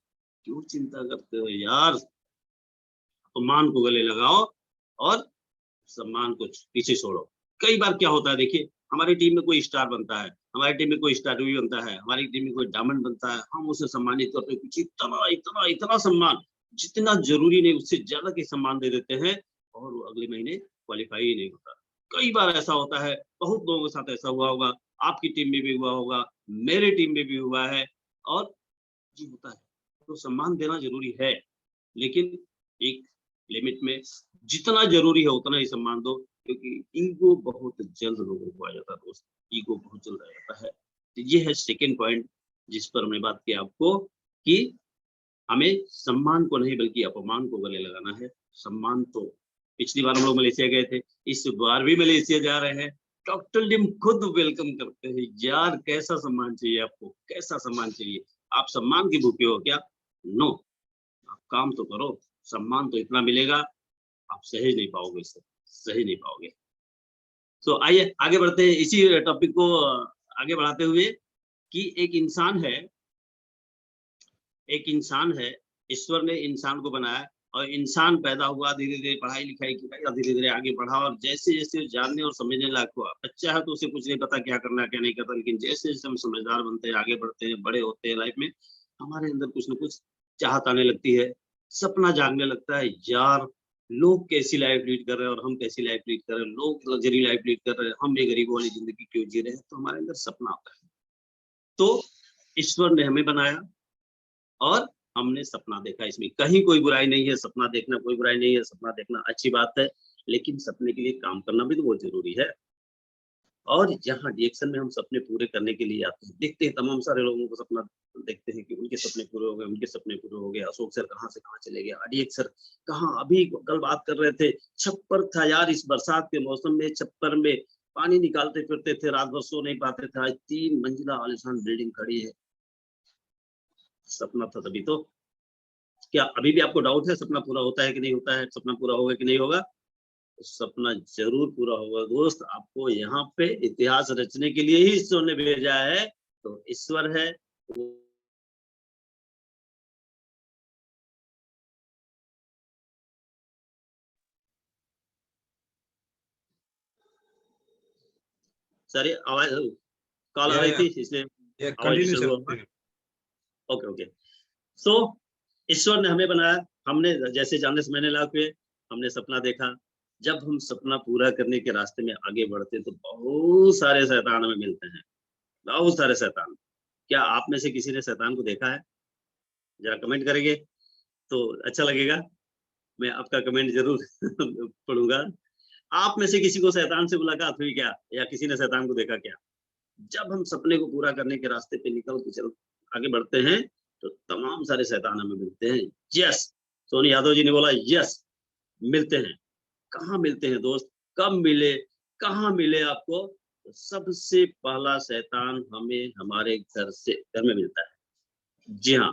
Speaker 1: क्यों चिंता करते हो यार? अपमान को गले लगाओ और सम्मान को पीछे छोड़ो। कई बार क्या होता है देखिए, हमारी टीम में कोई स्टार बनता है, हमारी टीम में कोई स्टार भी बनता है, हमारी टीम में कोई डायमंड बनता है, हम उसे सम्मानित करते हैं, कुछ इतना इतना इतना सम्मान, जितना जरूरी नहीं उससे ज्यादा के सम्मान दे देते हैं और वो अगले महीने क्वालिफाई ही नहीं होता। कई बार ऐसा होता है, बहुत लोगों के साथ ऐसा हुआ होगा, आपकी टीम में भी हुआ होगा, मेरी टीम में भी हुआ है। और जी होता है, तो सम्मान देना जरूरी है, लेकिन एक लिमिट में, जितना ज़रूरी है उतना ही सम्मान दो, क्योंकि ईगो बहुत जल्द लोगों को आ जाता है दोस्त, ईगो बहुत जल्द आ जाता है। तो ये है सेकंड पॉइंट जिस पर हमने बात की आपको कि हमें सम्मान को नहीं बल्कि अपमान को गले लगाना है। सम्मान तो पिछली बार हम लोग मलेशिया गए थे, इस बार भी मलेशिया जा रहे हैं। डॉक्टर लिम खुद वेलकम करते हैं। यार कैसा सम्मान चाहिए आपको? कैसा सम्मान चाहिए? आप सम्मान की भूखे हो क्या? नो, आप काम तो करो, सम्मान तो इतना मिलेगा, आप सहेज नहीं पाओगे इसे, सहेज नहीं पाओगे। तो आइए आगे बढ़ते हैं इसी टॉपिक को आगे बढ़ाते हुए कि एक इंसान है, ईश्वर ने इंसान को बनाया और इंसान पैदा हुआ, धीरे-धीरे पढ़ाई-लिखाई किया, धीरे-धीरे आगे बढ़ा और जैसे-जैसे जानने और समझने लायक हुआ। बच्चा है तो उसे कुछ नहीं पता क्या करना है, क्या नहीं करना, लेकिन जैसे-जैसे हम समझदार बनते हैं, आगे बढ़ते हैं, बड़े होते हैं लाइफ में, हमारे अंदर कुछ न कुछ चाहत आने लगती है, सपना जागने लगता है, यार लोग कैसी लाइफ लीड कर रहे हैं और हम कैसी लाइफ लीड कर रहे हैं, लोग लग्ज़री लाइफ लीड कर रहे हैं, हम ये गरीबों वाली ज़िंदगी क्यों जी रहे हैं, तो हमारे अंदर सपना आता है। तो ईश्वर ने हमें बनाया और हमने सपना देखा, इसमें कहीं कोई बुराई नहीं है, सपना देखना कोई बुराई नहीं है, सपना देखना अच्छी बात है, लेकिन सपने के लिए काम करना भी तो बहुत ज़रूरी है। और जहाँ रिएक्शन में हम सपने पूरे करने के लिए आते हैं, देखते हैं तमाम सारे लोगों को सपना देखते हैं कि उनके सपने पूरे हो गए, उनके सपने पूरे हो गए, अशोक सर कहाँ से कहाँ चले गए, अडिएक सर कहाँ, अभी कल बात कर रहे थे, छप्पर था यार, इस बरसात के मौसम में छप्पर में पानी निकालते फिरते थे, रात भर सो नहीं पाते थे, आज 3 मंजिला आलीशान बिल्डिंग खड़ी है। सपना था तभी तो। क्या अभी भी आपको डाउट है सपना पूरा होता है कि नहीं होता है? सपना पूरा होगा कि नहीं होगा? सपना ज़रूर पूरा होगा दोस्त। आपको यहाँ पे इतिहास रचने के लिए ही ईश्वर ने भेजा है। तो ईश्वर है वो सारी आवाज़ कॉल आ
Speaker 2: Yeah,
Speaker 1: रही
Speaker 2: yeah,
Speaker 1: थी इसलिए
Speaker 2: yeah.
Speaker 1: आवाज़
Speaker 2: Continue,
Speaker 1: डिस्टर्ब
Speaker 2: sir.
Speaker 1: हुआ होगा।
Speaker 2: Continue.
Speaker 1: Okay, okay. सो ईश्वर ने हमें बनाया, हमने जैसे जानने से मैंने लाख हुए, हमने सपना देखा, जब हम सपना पूरा करने के रास्ते में आगे बढ़ते हैं तो बहुत सारे शैतान हमें मिलते हैं, बहुत सारे शैतान। क्या आप में से किसी ने शैतान को देखा है? जरा कमेंट करेंगे तो अच्छा लगेगा। मैं आपका कमेंट जरूर पढ़ूंगा। आप में से किसी को शैतान से मुलाकात हुई क्या, या किसी ने शैतान को देखा क्या? जब हम सपने को पूरा करने के रास्ते पे निकल के चल आगे बढ़ते हैं तो तमाम सारे शैतान हमें मिलते हैं। यस, सोनी यादव जी ने बोला यस, मिलते हैं। कहाँ मिलते हैं दोस्त, कब मिले, कहाँ मिले आपको? तो सबसे पहला शैतान हमें हमारे घर में मिलता है। जी हाँ,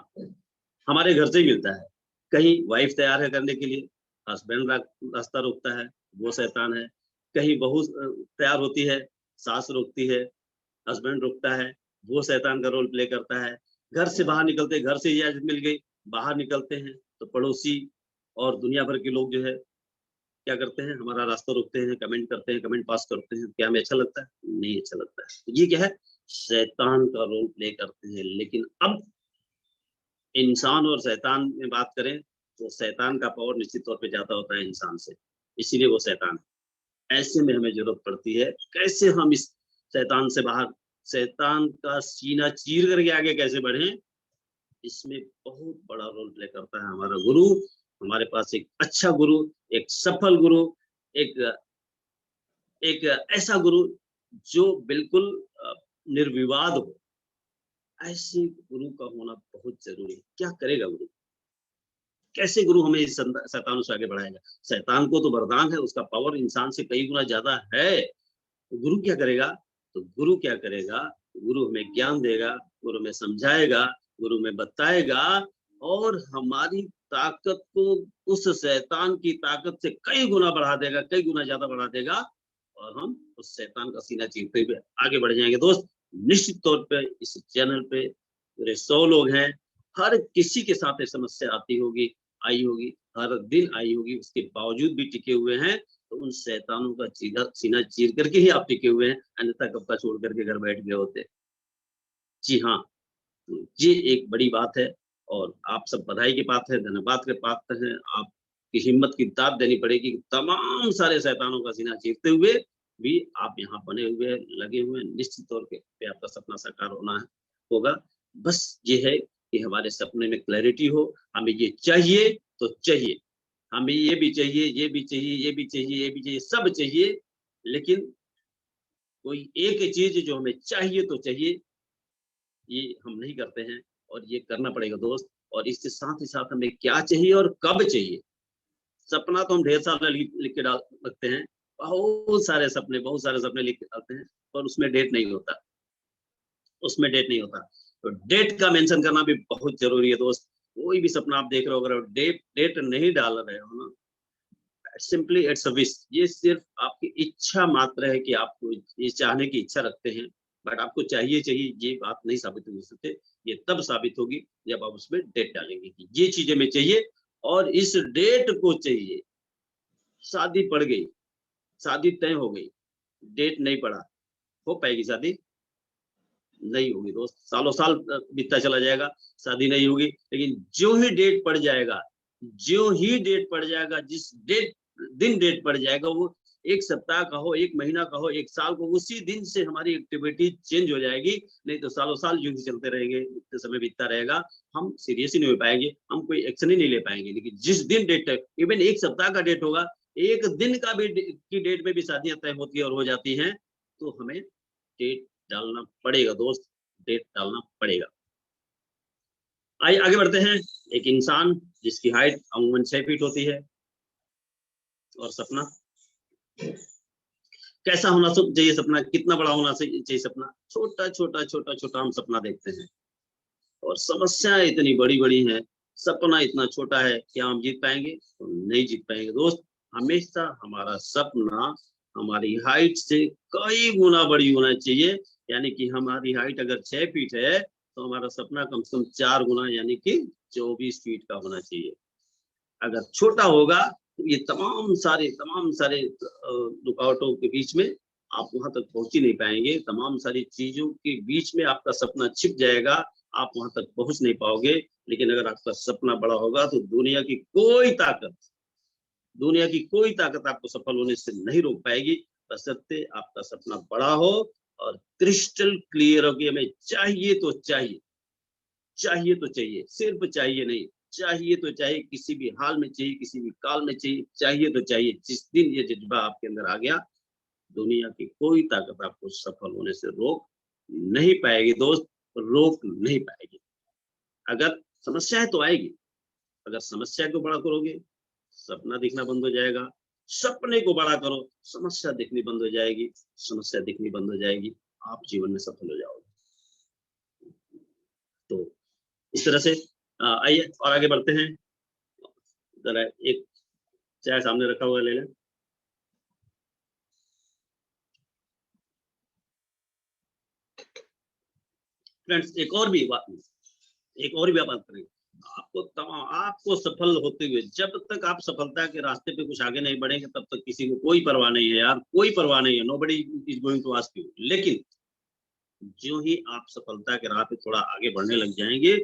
Speaker 1: हमारे घर से ही मिलता है। कहीं वाइफ तैयार है करने के लिए, हस्बैंड रास्ता रोकता है, वो शैतान है। कहीं बहू तैयार होती है, सास रोकती है, हस्बैंड रोकता है, वो शैतान का रोल प्ले करता है। घर से बाहर निकलते, घर से इजाज़त मिल गई, बाहर निकलते हैं तो पड़ोसी और दुनिया भर के लोग जो है क्या करते हैं, हमारा रास्ता रोकते हैं, कमेंट करते हैं, कमेंट पास करते हैं। क्या हमें अच्छा लगता है? नहीं अच्छा लगता है। तो ये क्या है? शैतान का रोल प्ले करते हैं। लेकिन अब इंसान और शैतान में बात करें तो शैतान का पावर निश्चित तौर पे ज़्यादा होता है इंसान से, इसीलिए वो शैतान है। ऐसे में हमें ज़रूरत पड़ती है कैसे हम इस शैतान से बाहर, शैतान का सीना चीर करके आगे कैसे बढ़ें? इसमें बहुत बड़ा रोल प्ले करता है हमारा गुरु। हमारे पास एक अच्छा गुरु, एक सफल गुरु, एक एक ऐसा गुरु जो बिल्कुल निर्विवाद हो, ऐसे गुरु का होना बहुत ज़रूरी है। क्या करेगा गुरु? कैसे गुरु हमें इस शैतान से आगे बढ़ाएगा? शैतान को तो वरदान है, उसका पावर इंसान से कई गुना ज़्यादा है। तो गुरु क्या करेगा? तो गुरु क्या करेगा? गुरु हमें ज्ञान देगा, गुरु हमें समझाएगा, गुरु हमें बताएगा और हमारी ताकत को उस शैतान की ताकत से कई गुना बढ़ा देगा, कई गुना ज़्यादा बढ़ा देगा और हम उस शैतान का सीना चीरते हुए आगे बढ़ जाएँगे। दोस्त, निश्चित तौर पे इस चैनल पे पूरे 100 लोग हैं, हर किसी के साथ ये समस्या आती होगी, आई होगी, हर दिन आई होगी, उसके बावजूद भी टिके हुए हैं। तो उन शैतानों का सीना चीर करके ही आप टिके हुए हैं, अन्यथा कब का छोड़ करके घर बैठ गए होते। जी हाँ, तो ये एक बड़ी बात है और आप सब बधाई की बात है, धन्यवाद के पात्र हैं। आपकी हिम्मत की दाद देनी पड़ेगी कि तमाम सारे शैतानों का सीना चीरते हुए भी आप यहाँ बने हुए हैं, लगे हुए हैं। निश्चित तौर पे आपका सपना साकार होना है, होगा। बस ये है कि हमारे सपने में क्लैरिटी हो, हमें ये चाहिए तो चाहिए। हमें ये भी चाहिए, ये भी चाहिए, ये भी चाहिए, ये भी चाहिए, सब चाहिए, लेकिन कोई एक चीज़ जो हमें चाहिए तो चाहिए, ये हम नहीं करते हैं और ये करना पड़ेगा दोस्त। और इसके साथ ही साथ हमें क्या चाहिए और कब चाहिए। सपना तो हम ढेर सारा लिख के डाल सकते हैं, बहुत सारे सपने लिख के डालते हैं, पर उसमें डेट नहीं होता, उसमें डेट नहीं होता। तो डेट का मेंशन करना भी बहुत ज़रूरी है दोस्त। कोई भी सपना आप देख रहे हो, अगर डेट डेट नहीं डाल रहे हो ना, सिंपली इट्स अ विश। ये सिर्फ आपकी इच्छा मात्र है कि आपको ये चाहने की इच्छा रखते हैं, बट आपको चाहिए चाहिए ये बात नहीं साबित हो सकते। ये तब साबित होगी जब आप उसमें डेट डालेंगे कि ये चीजें में चाहिए और इस डेट को चाहिए। शादी पड़ गई, शादी तय हो गई, डेट नहीं पड़ा, हो पाएगी शादी? नहीं होगी दोस्त। सालों साल बीतता चला जाएगा, शादी नहीं होगी। लेकिन जो ही डेट पड़ जाएगा, जो ही डेट पड़ जाएगा, जिस दिन डेट पड़ जाएगा, वो 1 सप्ताह का हो, 1 महीना का हो, 1 साल को, उसी दिन से हमारी एक्टिविटी चेंज हो जाएगी। नहीं तो सालों साल यूँ ही चलते रहेंगे, इतने समय बीतता रहेगा, हम सीरियस ही नहीं हो पाएँगे, हम कोई एक्शन ही नहीं ले पाएँगे। लेकिन जिस दिन डेट है, इवन 1 सप्ताह का डेट होगा, 1 दिन का भी की डेट में भी शादियाँ तय होती है और हो जाती हैं, तो हमें डेट डालना पड़ेगा दोस्त, डेट डालना पड़ेगा। आइए आगे बढ़ते हैं। एक इंसान जिसकी हाइट अमूमन 6 फीट होती है और सपना कैसा होना चाहिए, सपना कितना बड़ा होना चाहिए, सपना छोटा छोटा छोटा छोटा हम सपना देखते हैं और समस्याएं इतनी बड़ी बड़ी हैं। सपना इतना छोटा है, क्या हम जीत पाएंगे? तो नहीं जीत पाएंगे दोस्त। हमेशा हमारा सपना हमारी हाइट से कई गुना बड़ी होना चाहिए। यानी कि हमारी हाइट अगर 6 फीट है तो हमारा सपना कम से कम 4 गुना यानी कि 24 फीट का होना चाहिए। अगर छोटा होगा तो ये तमाम सारे रुकावटों के बीच में आप वहां तक पहुंच ही नहीं पाएंगे। तमाम सारी चीजों के बीच में आपका सपना छिप जाएगा, आप वहां तक पहुंच नहीं पाओगे। लेकिन अगर आपका सपना बड़ा होगा तो दुनिया की कोई ताकत दुनिया की कोई ताकत आपको सफल होने से नहीं रोक पाएगी, बशर्ते आपका सपना बड़ा हो और क्रिस्टल क्लियर हो कि हमें चाहिए तो चाहिए, चाहिए तो चाहिए, सिर्फ चाहिए नहीं, चाहिए तो चाहिए, किसी भी हाल में चाहिए, किसी भी काल में चाहिए, चाहिए तो चाहिए। जिस दिन ये जज्बा आपके अंदर आ गया, दुनिया की कोई ताकत आपको सफल होने से रोक नहीं पाएगी दोस्त, रोक नहीं पाएगी। अगर समस्याएं तो आएगी, अगर समस्या को बड़ा करोगे, सपना दिखना बंद हो जाएगा। सपने को बड़ा करो, समस्या दिखनी बंद हो जाएगी, समस्या दिखनी बंद हो जाएगी, आप जीवन में सफल हो जाओगे। तो इस तरह से आइए और आगे बढ़ते हैं। जरा एक चाय सामने रखा हुआ ले लें। फ्रेंड्स, एक और भी बात करेंगे। आपको सफल होते हुए, जब तक आप सफलता के रास्ते पे कुछ आगे नहीं बढ़ेंगे, तब तक किसी को कोई परवाह नहीं है यार, कोई परवाह नहीं है। Nobody is going to ask you. लेकिन जो ही आप सफलता के राह पे थोड़ा आगे बढ़ने लग जाएंगे,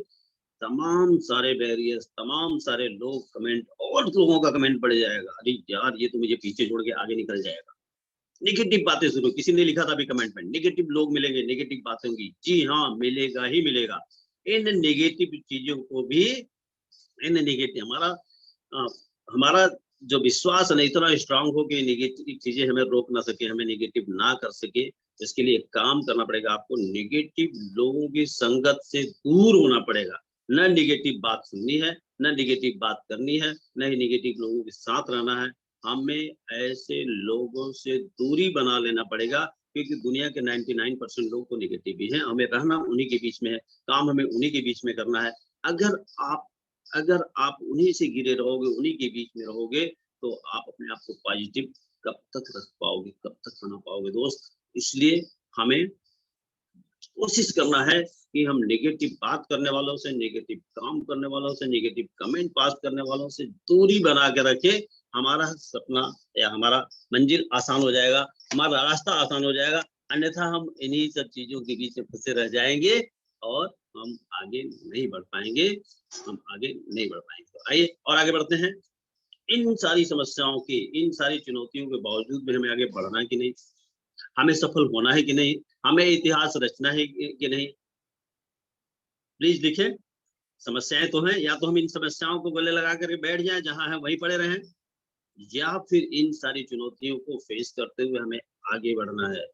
Speaker 1: तमाम सारे बैरियर्स, तमाम सारे लोग कमेंट, और लोगों का कमेंट बढ़ जाएगा, अरे यार ये तो मुझे पीछे छोड़ के आगे निकल जाएगा। नेगेटिव बातें शुरू, किसी ने लिखा था अभी कमेंट में, नेगेटिव लोग मिलेंगे, नेगेटिव बातें होंगी। जी हाँ, मिलेगा ही मिलेगा। इन नेगेटिव चीजों को भी, इन नेगेटिव हमारा जो विश्वास है ना, इतना स्ट्रांग हो कि नेगेटिव चीजें हमें रोक ना सके, हमें नेगेटिव ना कर सके। इसके लिए काम करना पड़ेगा आपको, नेगेटिव लोगों की संगत से दूर होना पड़ेगा। न नेगेटिव बात सुननी है, न नेगेटिव बात करनी है, न ही नेगेटिव लोगों के साथ रहना है। हमें ऐसे लोगों से दूरी बना लेना पड़ेगा, क्योंकि दुनिया के 99% लोग तो नेगेटिव ही हैं। हमें रहना उन्हीं के बीच में है, काम हमें उन्हीं के बीच में करना है। अगर आप अगर आप उन्हीं से घिरे रहोगे, उन्हीं के बीच में रहोगे, तो आप अपने आप को पॉजिटिव कब तक रख पाओगे, कब तक बना पाओगे दोस्त। इसलिए हमें कोशिश करना है कि हम नेगेटिव बात करने वालों से, नेगेटिव काम करने वालों से, नेगेटिव कमेंट पास करने वालों से दूरी बना के रखें। हमारा सपना या हमारा मंजिल आसान हो जाएगा, हमारा रास्ता आसान हो जाएगा। अन्यथा हम इन्हीं सब चीजों के बीच में फंसे रह जाएंगे और हम आगे नहीं बढ़ पाएंगे, हम आगे नहीं बढ़ पाएंगे। तो आइए और आगे बढ़ते हैं। इन सारी समस्याओं के, इन सारी चुनौतियों के बावजूद भी हमें आगे बढ़ना है कि नहीं, हमें सफल होना है कि नहीं, हमें इतिहास रचना है कि नहीं, प्लीज लिखें। समस्याएं तो हैं, या तो हम इन समस्याओं को गले लगा करके बैठ जाएं, जहां है वहीं पड़े रहें, या फिर इन सारी चुनौतियों को फेस करते हुए हमें आगे बढ़ना है,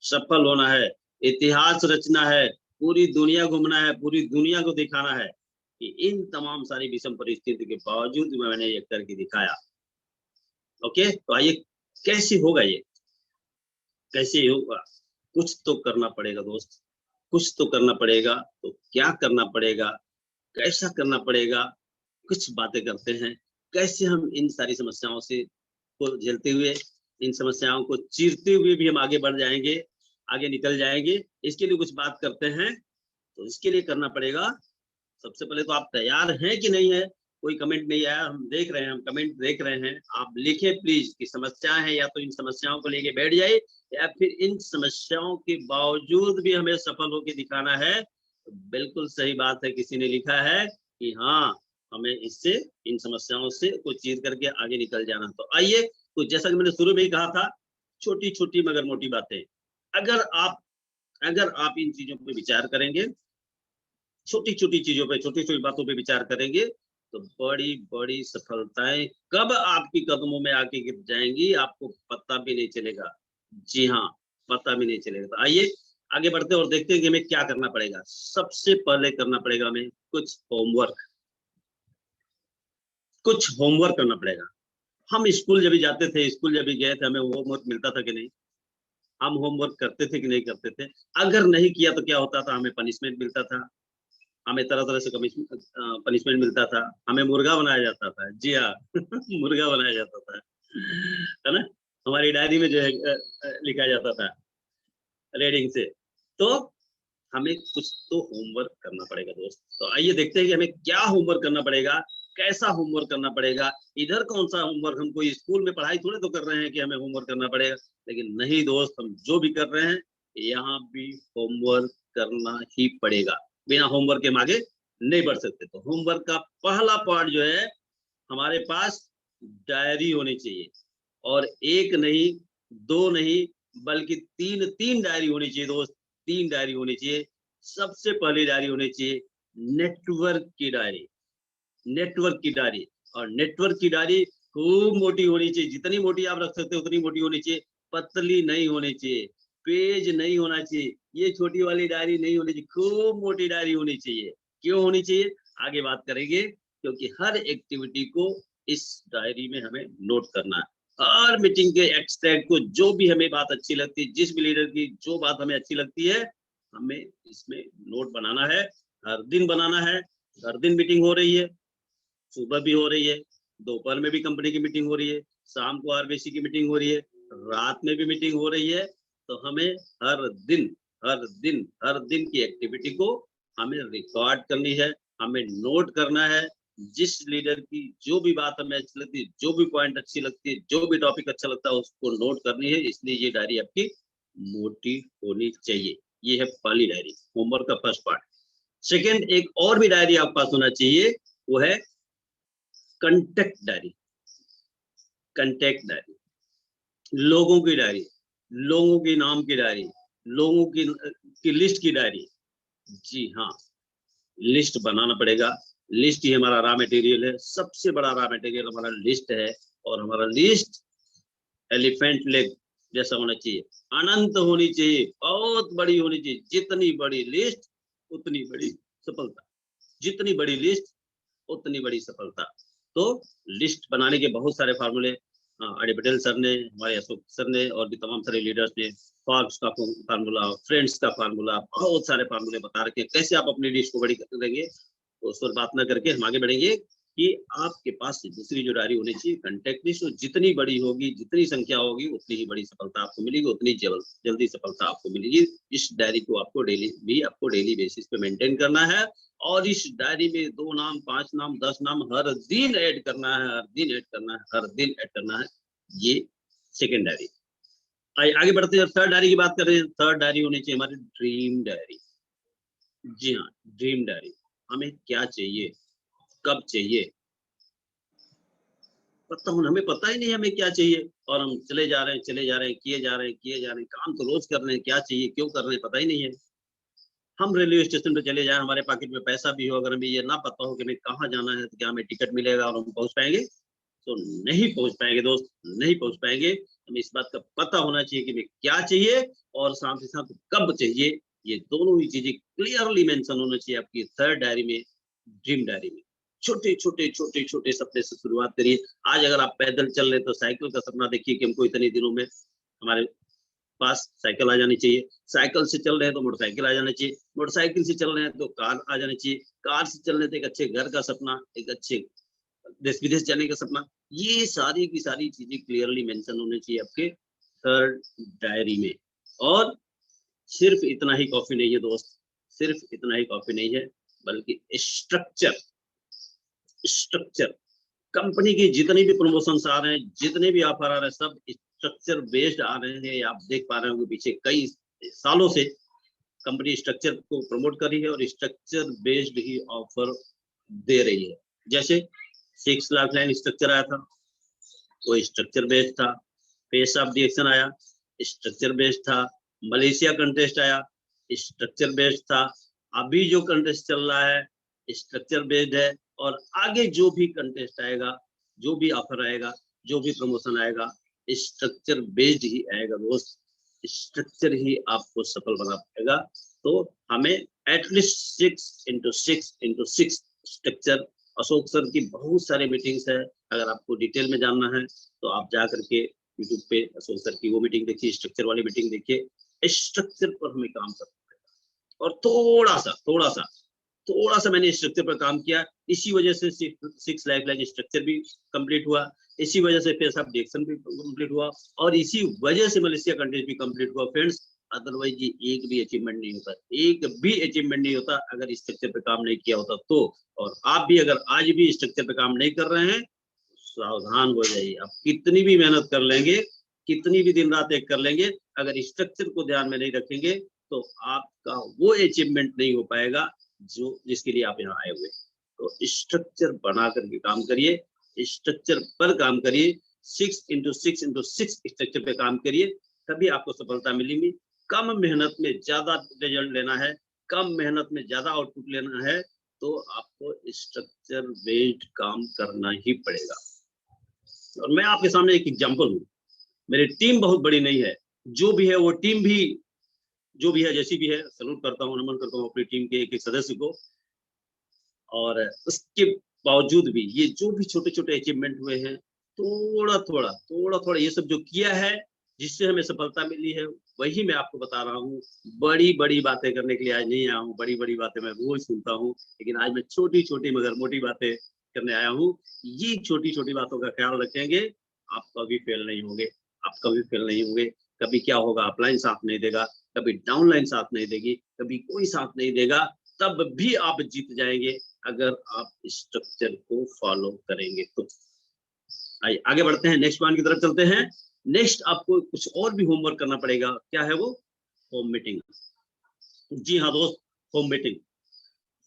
Speaker 1: सफल होना है, इतिहास रचना है, पूरी दुनिया घूमना है, पूरी दुनिया को दिखाना है कि इन तमाम सारी विषम परिस्थिति के बावजूद मैंने ये करके दिखाया। ओके, तो आइए, कैसे होगा ये, कैसे होगा? कुछ तो करना पड़ेगा दोस्त, कुछ तो करना पड़ेगा। तो क्या करना पड़ेगा, कैसा करना पड़ेगा, कुछ बातें करते हैं। कैसे हम इन सारी समस्याओं से को झेलते हुए, इन समस्याओं को चीरते हुए भी हम आगे बढ़ जाएंगे, आगे निकल जाएंगे, इसके लिए कुछ बात करते हैं। तो इसके लिए करना पड़ेगा, सबसे पहले तो आप तैयार हैं कि नहीं है। कोई कमेंट नहीं आया, हम देख रहे हैं, हम कमेंट देख रहे हैं। आप लिखें प्लीज कि समस्या है, या तो इन समस्याओं को लेके बैठ जाए, या फिर इन समस्याओं के बावजूद भी हमें सफल होकर दिखाना है। तो बिल्कुल सही बात है, किसी ने लिखा है कि हाँ, हमें इससे, इन समस्याओं से कुछ चीर करके आगे निकल जाना। तो आइए, तो जैसा कि मैंने शुरू में ही कहा था, छोटी छोटी मगर मोटी बातें। अगर आप इन चीजों पर विचार करेंगे, छोटी छोटी चीजों पे, छोटी छोटी बातों पे विचार करेंगे, तो बड़ी बड़ी सफलताएं कब आपकी कदमों में आके गिर जाएंगी, आपको पता भी नहीं चलेगा। जी हाँ, पता भी नहीं चलेगा। तो आइए आगे बढ़ते और देखते हैं कि हमें क्या करना पड़ेगा। सबसे पहले करना पड़ेगा हमें कुछ होमवर्क, कुछ होमवर्क करना पड़ेगा। हम स्कूल जब भी जाते थे, स्कूल जब भी गए थे, हमें होमवर्क मिलता था कि नहीं, हम होमवर्क करते थे कि नहीं करते थे। अगर नहीं किया तो क्या होता था, हमें पनिशमेंट मिलता था, हमें तरह तरह से पनिशमेंट मिलता था, हमें मुर्गा बनाया जाता था। जी हाँ मुर्गा बनाया जाता था, है ना। हमारी डायरी में जो है लिखा जाता था रीडिंग से। तो हमें कुछ तो होमवर्क करना पड़ेगा दोस्त। तो आइए देखते हैं कि हमें क्या होमवर्क करना पड़ेगा, कैसा होमवर्क करना पड़ेगा। इधर कौन सा होमवर्क, हम कोई स्कूल में पढ़ाई थोड़े तो कर रहे हैं कि हमें होमवर्क करना पड़ेगा। लेकिन नहीं दोस्त, हम जो भी कर रहे हैं, यहाँ भी होमवर्क करना ही पड़ेगा। बिना होमवर्क के हम आगे नहीं बढ़ सकते। तो होमवर्क का पहला पार्ट जो है हमारे पास, डायरी होनी चाहिए, और एक नहीं, दो नहीं, बल्कि तीन डायरी होनी चाहिए दोस्त, 3 डायरी होनी चाहिए। सबसे पहली डायरी होनी चाहिए नेटवर्क की डायरी, नेटवर्क की डायरी। और नेटवर्क की डायरी खूब मोटी होनी चाहिए, जितनी मोटी आप रख सकते हो उतनी मोटी होनी चाहिए, पतली नहीं होनी चाहिए, पेज नहीं होना चाहिए, ये छोटी वाली डायरी नहीं होनी चाहिए, खूब मोटी डायरी होनी चाहिए। क्यों होनी चाहिए, आगे बात करेंगे, क्योंकि हर एक्टिविटी को इस डायरी में हमें नोट करना है। हर मीटिंग के एक्सट्रैक्ट को, जो भी हमें बात अच्छी लगती है, जिस भी लीडर की जो बात हमें अच्छी लगती है, हमें इसमें नोट बनाना है, हर दिन बनाना है। हर दिन मीटिंग हो रही है, सुबह भी हो रही है, दोपहर में भी कंपनी की मीटिंग हो रही है, शाम को आरबीसी की मीटिंग हो रही है, रात में भी मीटिंग हो रही है। तो हमें हर दिन हर दिन की एक्टिविटी को हमें रिकॉर्ड करनी है, हमें नोट करना है। जिस लीडर की जो भी बात हमें अच्छी लगती है, जो भी पॉइंट अच्छी लगती है, जो भी टॉपिक अच्छा लगता है, उसको नोट करनी है। इसलिए ये डायरी आपकी मोटी होनी चाहिए। ये है पहली डायरी, होमवर्क का फर्स्ट पार्ट। सेकेंड, एक और भी डायरी आपके पास होना चाहिए, वो है कंटेक्ट डायरी। कंटेक्ट डायरी, लोगों की डायरी, लोगों के नाम की डायरी, लोगों की लिस्ट की डायरी। जी हाँ, लिस्ट बनाना पड़ेगा। लिस्ट ही हमारा रॉ मटेरियल है, सबसे बड़ा रॉ मटेरियल हमारा लिस्ट है। और हमारा लिस्ट एलिफेंट लेग जैसा होना चाहिए, अनंत होनी चाहिए, बहुत बड़ी होनी चाहिए। जितनी बड़ी लिस्ट उतनी बड़ी सफलता, जितनी बड़ी लिस्ट उतनी बड़ी सफलता। तो लिस्ट बनाने के बहुत सारे फार्मूले अडी पटेल सर ने, हमारे अशोक सर ने, और भी तमाम सारे लीडर्स ने, फॉक्स का फार्मूला, फ्रेंड्स का फार्मूला, बहुत सारे फार्मूले बता रखे हैं कैसे आप अपनी लिस्ट को बड़ी करेंगे। तो उस पर बात ना करके हम आगे बढ़ेंगे कि आपके पास दूसरी जो डायरी होनी चाहिए कंटेक्ट लिस्ट, जितनी बड़ी होगी, जितनी संख्या होगी, उतनी ही बड़ी सफलता आपको मिलेगी, उतनी जल्दी सफलता आपको मिलेगी। इस डायरी को आपको डेली बेसिस पे मेंटेन करना है। और इस डायरी में 2 नाम, 5 नाम, 10 नाम हर दिन ऐड करना है, हर दिन ऐड करना है, हर दिन ऐड करना है। ये सेकेंड डायरी। आगे बढ़ते हैं, थर्ड डायरी की बात कर रहे हैं। थर्ड डायरी होनी चाहिए हमारी ड्रीम डायरी। जी हाँ, ड्रीम डायरी। हमें क्या चाहिए, कब चाहिए, पता हमें पता ही नहीं हमें क्या चाहिए, और हम चले जा रहे हैं, किए जा रहे हैं, काम तो रोज कर रहे हैं, क्या चाहिए, क्यों कर रहे हैं, पता ही नहीं है। हम रेलवे स्टेशन पे चले जाएं, हमारे पॉकेट में पैसा भी हो, अगर हमें ये ना पता हो कि हमें कहाँ जाना है, तो क्या हमें टिकट मिलेगा और हम पहुंच पाएंगे? तो नहीं पहुंच पाएंगे दोस्त, नहीं पहुंच पाएंगे। हमें इस बात का पता होना चाहिए कि हमें क्या चाहिए, और साथ ही साथ कब चाहिए। ये दोनों ही चीजें क्लियरली मेंशन होना चाहिए आपकी थर्ड डायरी में, ड्रीम डायरी में। छोटे सपने से शुरुआत करिए। आज अगर आप पैदल चल रहे तो साइकिल का सपना देखिए कि हमको इतने दिनों में हमारे पास साइकिल आ जानी चाहिए। साइकिल से चल रहे हैं तो मोटरसाइकिल आ जानी चाहिए। मोटरसाइकिल से चल रहे हैं तो कार आ जानी चाहिए। कार से चल रहे थे एक अच्छे घर का सपना, एक अच्छे देश विदेश जाने का सपना। ये सारी की सारी चीजें क्लियरली मेंशन होनी चाहिए आपके थर्ड डायरी में। और सिर्फ इतना ही काफी नहीं है दोस्त, सिर्फ इतना ही काफी नहीं है, बल्कि स्ट्रक्चर। स्ट्रक्चर, कंपनी की जितनी भी प्रमोशन आ रहे हैं, जितने भी ऑफर आ रहे हैं, सब स्ट्रक्चर बेस्ड आ रहे हैं। आप देख पा रहे होंगे पीछे कई सालों से कंपनी स्ट्रक्चर को प्रमोट कर रही है, और स्ट्रक्चर बेस्ड ही ऑफर दे रही है। जैसे 6 लाख लाइन स्ट्रक्चर आया था, वो स्ट्रक्चर बेस्ड था। फेस ऑफ डिएक्शन आया, स्ट्रक्चर बेस्ड था। मलेशिया कंटेस्ट आया, स्ट्रक्चर बेस्ड था। अभी जो कंटेस्ट चल रहा है स्ट्रक्चर बेस्ड है। और आगे जो भी कंटेस्ट आएगा, जो भी ऑफर आएगा, जो भी प्रमोशन आएगा, स्ट्रक्चर बेस्ड ही आएगा दोस्त। स्ट्रक्चर ही आपको सफल बना पाएगा। तो हमें at least 6x6x6 structure, Ashok sir की बहुत सारे मीटिंग्स है। अगर आपको डिटेल में जानना है तो आप जा करके यूट्यूब पे अशोक सर की वो मीटिंग देखिए, स्ट्रक्चर वाली मीटिंग देखिए। स्ट्रक्चर पर हमें काम करना है। और थोड़ा सा मैंने स्ट्रक्चर पर काम किया, इसी वजह से 6 लाइफ लाइन स्ट्रक्चर भी कंप्लीट हुआ, इसी वजह से फेस ऑफ डिएक्शन भी कंप्लीट हुआ, और इसी वजह से मलेशिया कंटेस्ट भी कंप्लीट हुआ फ्रेंड्स। अदरवाइज ये एक भी अचीवमेंट नहीं होता, एक भी अचीवमेंट नहीं होता अगर स्ट्रक्चर पे काम नहीं किया होता तो। और आप भी अगर आज भी स्ट्रक्चर पे काम नहीं कर रहे हैं, सावधान हो जाइए। आप कितनी भी मेहनत कर लेंगे, कितनी भी दिन रात एक कर लेंगे, अगर स्ट्रक्चर को ध्यान में नहीं रखेंगे तो आपका वो अचीवमेंट नहीं हो पाएगा जो जिसके लिए आप यहाँ आए हुए। तो स्ट्रक्चर बना करके काम करिए, स्ट्रक्चर पर काम करिए, 6x6x6 स्ट्रक्चर पे काम करिए, तभी आपको सफलता मिलेगी। कम मेहनत में ज्यादा रिजल्ट लेना है, कम मेहनत में ज्यादा आउटपुट लेना है, तो आपको स्ट्रक्चर बेस्ड काम करना ही पड़ेगा। और मैं आपके सामने एक एग्जांपल हूँ। मेरी टीम बहुत बड़ी नहीं है, जो भी है वो टीम भी जो भी है जैसी भी है, सैल्यूट करता हूँ, नमन करता हूँ अपनी टीम के एक एक सदस्य को। और उसके बावजूद भी ये जो भी छोटे छोटे अचीवमेंट हुए हैं, थोड़ा थोड़ा ये सब जो किया है, जिससे हमें सफलता मिली है, वही मैं आपको बता रहा हूँ। बड़ी बड़ी बातें करने के लिए आज नहीं आया हूँ, बड़ी बड़ी बातें मैं रोज सुनता हूँ, लेकिन आज मैं छोटी छोटी मगर मोटी बातें करने आया हूँ। ये छोटी छोटी बातों का ख्याल रखेंगे, आप कभी फेल नहीं होंगे, आप कभी फेल नहीं होंगे। कभी क्या होगा, अपलाइन साथ नहीं देगा, कभी डाउनलाइन साथ नहीं देगी, कभी कोई साथ नहीं देगा, तब भी आप जीत जाएंगे अगर आप स्ट्रक्चर को फॉलो करेंगे तो। आइए आगे बढ़ते हैं, नेक्स्ट पॉइंट की तरफ चलते हैं। नेक्स्ट आपको कुछ और भी होमवर्क करना पड़ेगा। क्या है वो? Home meeting. जी हाँ दोस्त, होम मीटिंग।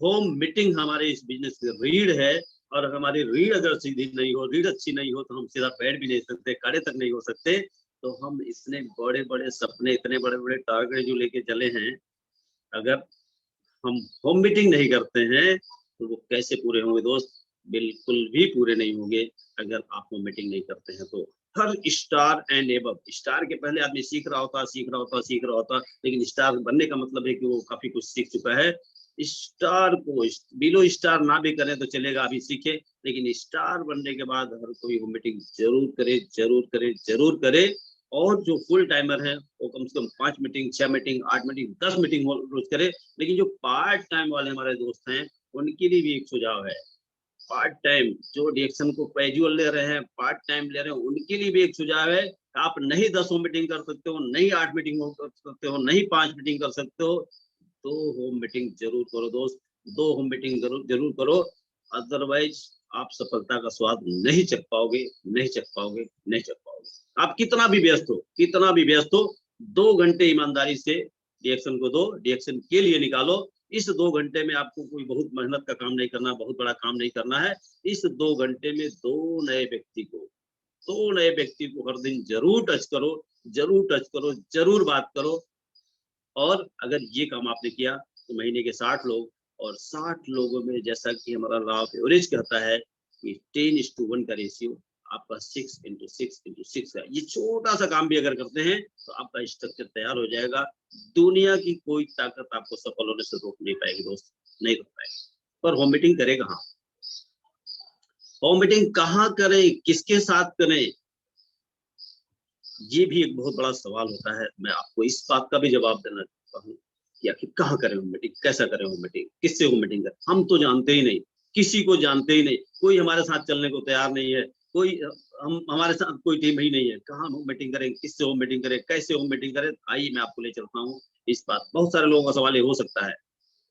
Speaker 1: होम मीटिंग हमारे इस बिजनेस की रीढ़ है, और हमारी रीढ़ अगर सीधी नहीं हो, रीढ़ अच्छी नहीं हो, तो हम सीधा बैठ भी नहीं सकते, खड़े तक नहीं हो सकते। तो हम इतने बड़े बड़े सपने, इतने बड़े बड़े टारगेट जो लेके चले हैं, अगर हम होम मीटिंग नहीं करते हैं, तो वो कैसे पूरे होंगे दोस्त? बिल्कुल भी पूरे नहीं होंगे अगर आप होम मीटिंग नहीं करते हैं तो। हर स्टार एंड एबव, स्टार के पहले आदमी सीख रहा होता, लेकिन स्टार बनने का मतलब है कि वो काफी कुछ सीख चुका है। स्टार को बिलो स्टार ना भी करें तो चलेगा, अभी सीखे, लेकिन स्टार बनने के बाद हर कोई होम मीटिंग जरूर करे, जरूर करे, जरूर करे। और जो फुल टाइमर है वो कम से कम 5 मीटिंग, 6 मीटिंग, 8 मीटिंग, 10 मीटिंग रोज करे। लेकिन जो पार्ट टाइम वाले हमारे दोस्त हैं, उनके लिए भी एक सुझाव है। पार्ट टाइम जो डिएक्शन को कैजुअल ले रहे हैं, पार्ट टाइम ले रहे हैं, उनके लिए भी एक सुझाव है। आप नहीं 10 मीटिंग कर सकते हो, नहीं 8 मीटिंग कर सकते हो, नहीं 5 मीटिंग कर सकते हो, तो होम मीटिंग जरूर करो दोस्त, 2 होम मीटिंग जरूर करो। अदरवाइज आप सफलता का स्वाद नहीं चख पाओगे, नहीं चख पाओगे, नहीं चख पाओगे। आप कितना भी व्यस्त हो, कितना भी व्यस्त हो, 2 घंटे ईमानदारी से डिएक्शन को दो, डिएक्शन के लिए निकालो। इस 2 घंटे में आपको कोई बहुत मेहनत का काम नहीं करना, बहुत बड़ा काम नहीं करना है। इस 2 घंटे में 2 नए व्यक्ति को हर दिन जरूर टच करो, जरूर टच करो, जरूर बात करो। और अगर ये काम आपने किया, तो महीने के 60 लोग, और 60 लोगों में, जैसा कि हमारा लॉ ऑफ एवरेज कहता है कि 10:1 का रेशियो, आपका 6x6x6 का ये छोटा सा काम भी अगर करते हैं, तो आपका स्ट्रक्चर तैयार हो जाएगा। दुनिया की कोई ताकत आपको सफल होने से रोक नहीं पाएगी दोस्त, नहीं रोक पाएगी। पर होम मीटिंग करें कहाँ? होम मीटिंग कहाँ करें, किसके साथ करें? ये भी एक बहुत बड़ा सवाल होता है। मैं आपको इस बात का भी जवाब देना चाहता हूँ कि आखिर कहाँ करें होम मीटिंग, कैसा करें होम मीटिंग, किससे होम मीटिंग करें? हम तो जानते ही नहीं, किसी को जानते ही नहीं, कोई हमारे साथ चलने को तैयार नहीं है, कोई हम हमारे साथ कोई टीम ही नहीं है। कहाँ होम मीटिंग करें, किससे होम मीटिंग करें, कैसे होम मीटिंग करें? आइए मैं आपको ले चलता हूँ इस बात। बहुत सारे लोगों का सवाल ये हो सकता है,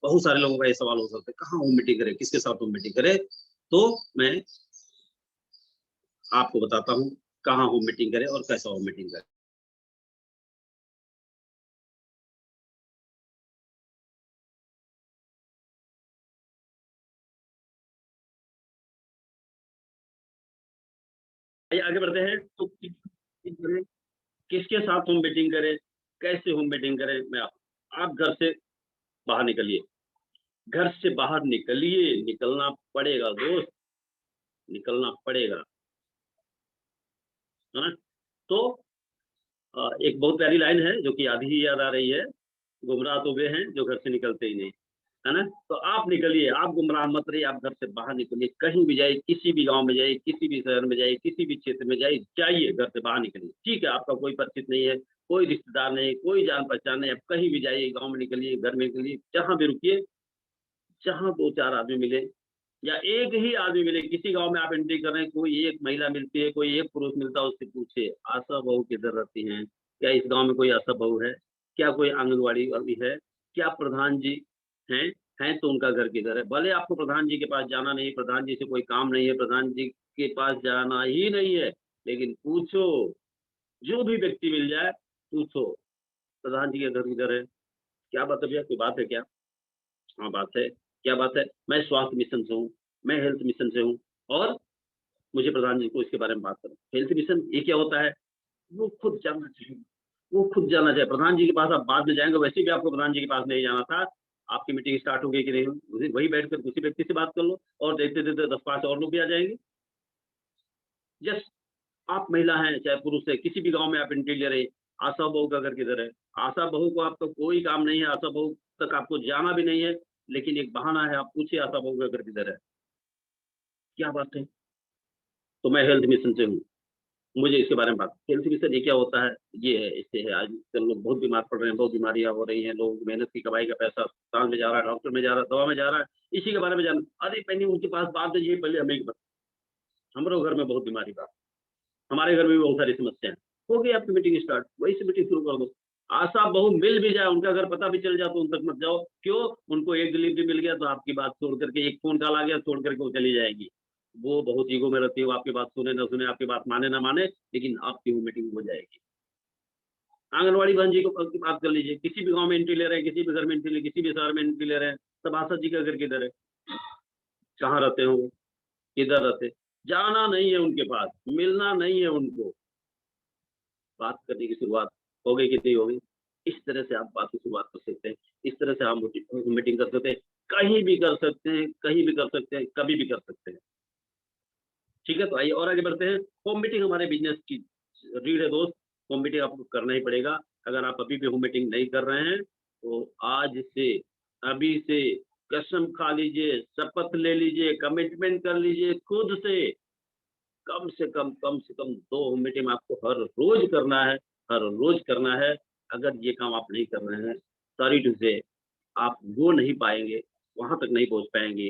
Speaker 1: बहुत सारे लोगों का ये सवाल हो सकता है, कहाँ होम मीटिंग करें, किसके साथ होम मीटिंग करें? तो मैं आपको बताता हूँ कहाँ होम मीटिंग करें और कैसा होम मीटिंग करें। आइए आगे बढ़ते हैं। तो किसके साथ होम मीटिंग करें, कैसे होम मीटिंग करें? मैं आप घर से बाहर निकलिए, घर से बाहर निकलिए, निकलना पड़ेगा दोस्त, निकलना पड़ेगा, है ना? तो एक बहुत प्यारी लाइन है जो कि आधी ही याद आ रही है, गुमराह तो वे हैं जो घर से निकलते ही नहीं, है ना? तो आप निकलिए, आप गुमराह मत रहिए, आप घर से बाहर निकलिए, कहीं भी जाइए, किसी भी गांव में जाइए, किसी भी शहर में जाइए, किसी भी क्षेत्र में जाइए, जाइए, घर से बाहर निकलिए। ठीक है, आपका कोई परिचित नहीं है, कोई रिश्तेदार नहीं, कोई जान पहचान नहीं, आप कहीं भी जाइए, गाँव में निकलिए, घर में निकलिए, जहाँ भी रुकिए, जहाँ 2-4 आदमी मिले, या एक ही आदमी मिले, किसी गाँव में आप एंट्री कर रहे हैं, कोई एक महिला मिलती है, कोई एक पुरुष मिलता है, उससे पूछिए, आशा बहू किधर रहती हैं? क्या इस गाँव में कोई आशा बहू है? क्या कोई आंगनबाड़ी वाली है? क्या प्रधान जी हैं? हैं तो उनका घर किधर है? भले आपको प्रधान जी के पास जाना नहीं, प्रधान जी से कोई काम नहीं है, प्रधान जी के पास जाना ही नहीं है, लेकिन पूछो, जो भी व्यक्ति मिल जाए, पूछो, प्रधान जी का घर किधर है? क्या बात है भैया, कोई बात है क्या? हाँ, बात है। क्या बात है? मैं स्वास्थ्य मिशन से हूँ, मैं हेल्थ मिशन से हूँ, और मुझे प्रधान जी को इसके बारे में बात करना। हेल्थ मिशन ये क्या होता है? वो खुद जानना चाहिए, वो खुद जानना चाहिए। प्रधान जी के पास आप बाद में जाएँगे, वैसे भी आपको प्रधान जी के पास नहीं जाना था। आपकी मीटिंग स्टार्ट हो गई कि नहीं हुई, वहीं बैठकर किसी व्यक्ति से बात कर लो और देखते-देखते 10-5 और लोग भी आ जाएँगे। जस्ट आप महिला हैं, चाहे पुरुष है, किसी भी गाँव में आप एंट्री ले रहे हैं, आशा बहू का घर किधर है? आशा बहू को आपका कोई काम नहीं है, आशा बहू तक आपको जाना भी नहीं है, लेकिन एक बहाना है, आप पूछिए आशा बहू का घर किधर है? क्या बात है? तो मैं हेल्थ मिशन से हूँ, मुझे इसके बारे में बात हेल्थ मिशन ये क्या होता है? ये है, इससे है आजकल लोग बहुत बीमार पड़ रहे हैं, बहुत बीमारियाँ हो रही हैं, लोग मेहनत की कमाई का पैसा अस्पताल में जा रहा है, डॉक्टर में जा रहा है, दवा में जा रहा है, इसी के बारे में अरे पहले उनके पास बात है, ये पहले हमें हमरो घर में बहुत बीमारी बा। हमारे घर में भी बहुत सारी समस्या हैं। हो गई आपकी मीटिंग स्टार्ट, वहीं से मीटिंग शुरू कर दो। आशा बहु मिल भी जाए, उनका घर पता भी चल जाए तो उन तक मत जाओ। क्यों? उनको एक डिलीवरी मिल गया तो आपकी बात छोड़ करके एक फ़ोन कॉल आ गया छोड़ करके वो चली जाएगी। वो बहुत ईगो में रहती है, वो आपकी बात सुने ना सुने, आपकी बात माने ना माने, लेकिन आपकी वो मीटिंग हो जाएगी। आंगनवाड़ी बहन जी को की बात कर लीजिए, किसी भी गाँव में एंट्री ले रहे हैं, किसी भी घर में एंट्री ले किसी भी शहर में एंट्री ले रहे हैं, तब आशा जी का घर किधर है? कहाँ रहते हो वो? किधर रहते? जाना नहीं है उनके पास, मिलना नहीं है उनको। बात करने की शुरुआत हो गई कि नहीं हो गई? इस तरह से आप बात की शुरुआत कर सकते हैं। इस तरह से आप मीटिंग कर सकते हैं। कहीं भी कर सकते हैं, कहीं भी कर सकते हैं, कभी भी कर सकते हैं। ठीक है? तो आइए और आगे बढ़ते हैं। होम मीटिंग हमारे बिज़नेस की रीढ़ है दोस्त। होम मीटिंग आपको करना ही पड़ेगा। अगर आप अभी भी होम मीटिंग नहीं कर रहे हैं, तो आज से, अभी से कसम खा लीजिए, शपथ ले लीजिए, कमिटमेंट कर लीजिए खुद से कम 2 मीटिंग आपको हर रोज़ करना है, हर रोज़ करना है। अगर ये काम आप नहीं कर रहे हैं, सॉरी टू से आप वो नहीं पाएँगे, वहाँ तक नहीं पहुँच पाएँगे,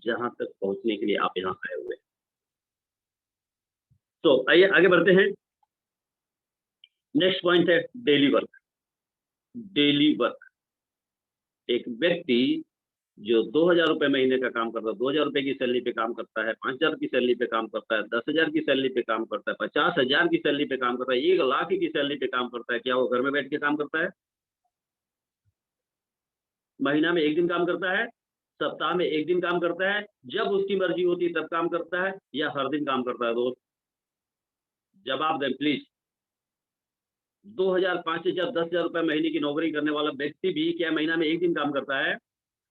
Speaker 1: जहाँ तक पहुँचने के लिए आप यहाँ आए हुए हैं। तो आइए आगे बढ़ते हैं। नेक्स्ट पॉइंट है डेली वर्क। डेली वर्क, एक व्यक्ति जो ₹2000 महीने का काम करता है, ₹2000 की सैलरी पे काम करता है, 5000 की सैलरी पे काम करता है, 10,000 की सैलरी पे काम करता है, 50,000 की सैलरी पे काम करता है, 1,00,000 की सैलरी पे काम करता है, क्या वो घर में बैठ के काम करता है? महीना में 1 दिन काम करता है, सप्ताह में 1 दिन काम करता है, जब उसकी मर्ज़ी होती है तब काम करता है या हर दिन काम करता है दोस्त? जवाब दें प्लीज़। 2000, 5000, ₹10,000 महीने की नौकरी करने वाला व्यक्ति भी क्या महीना में 1 दिन काम करता है?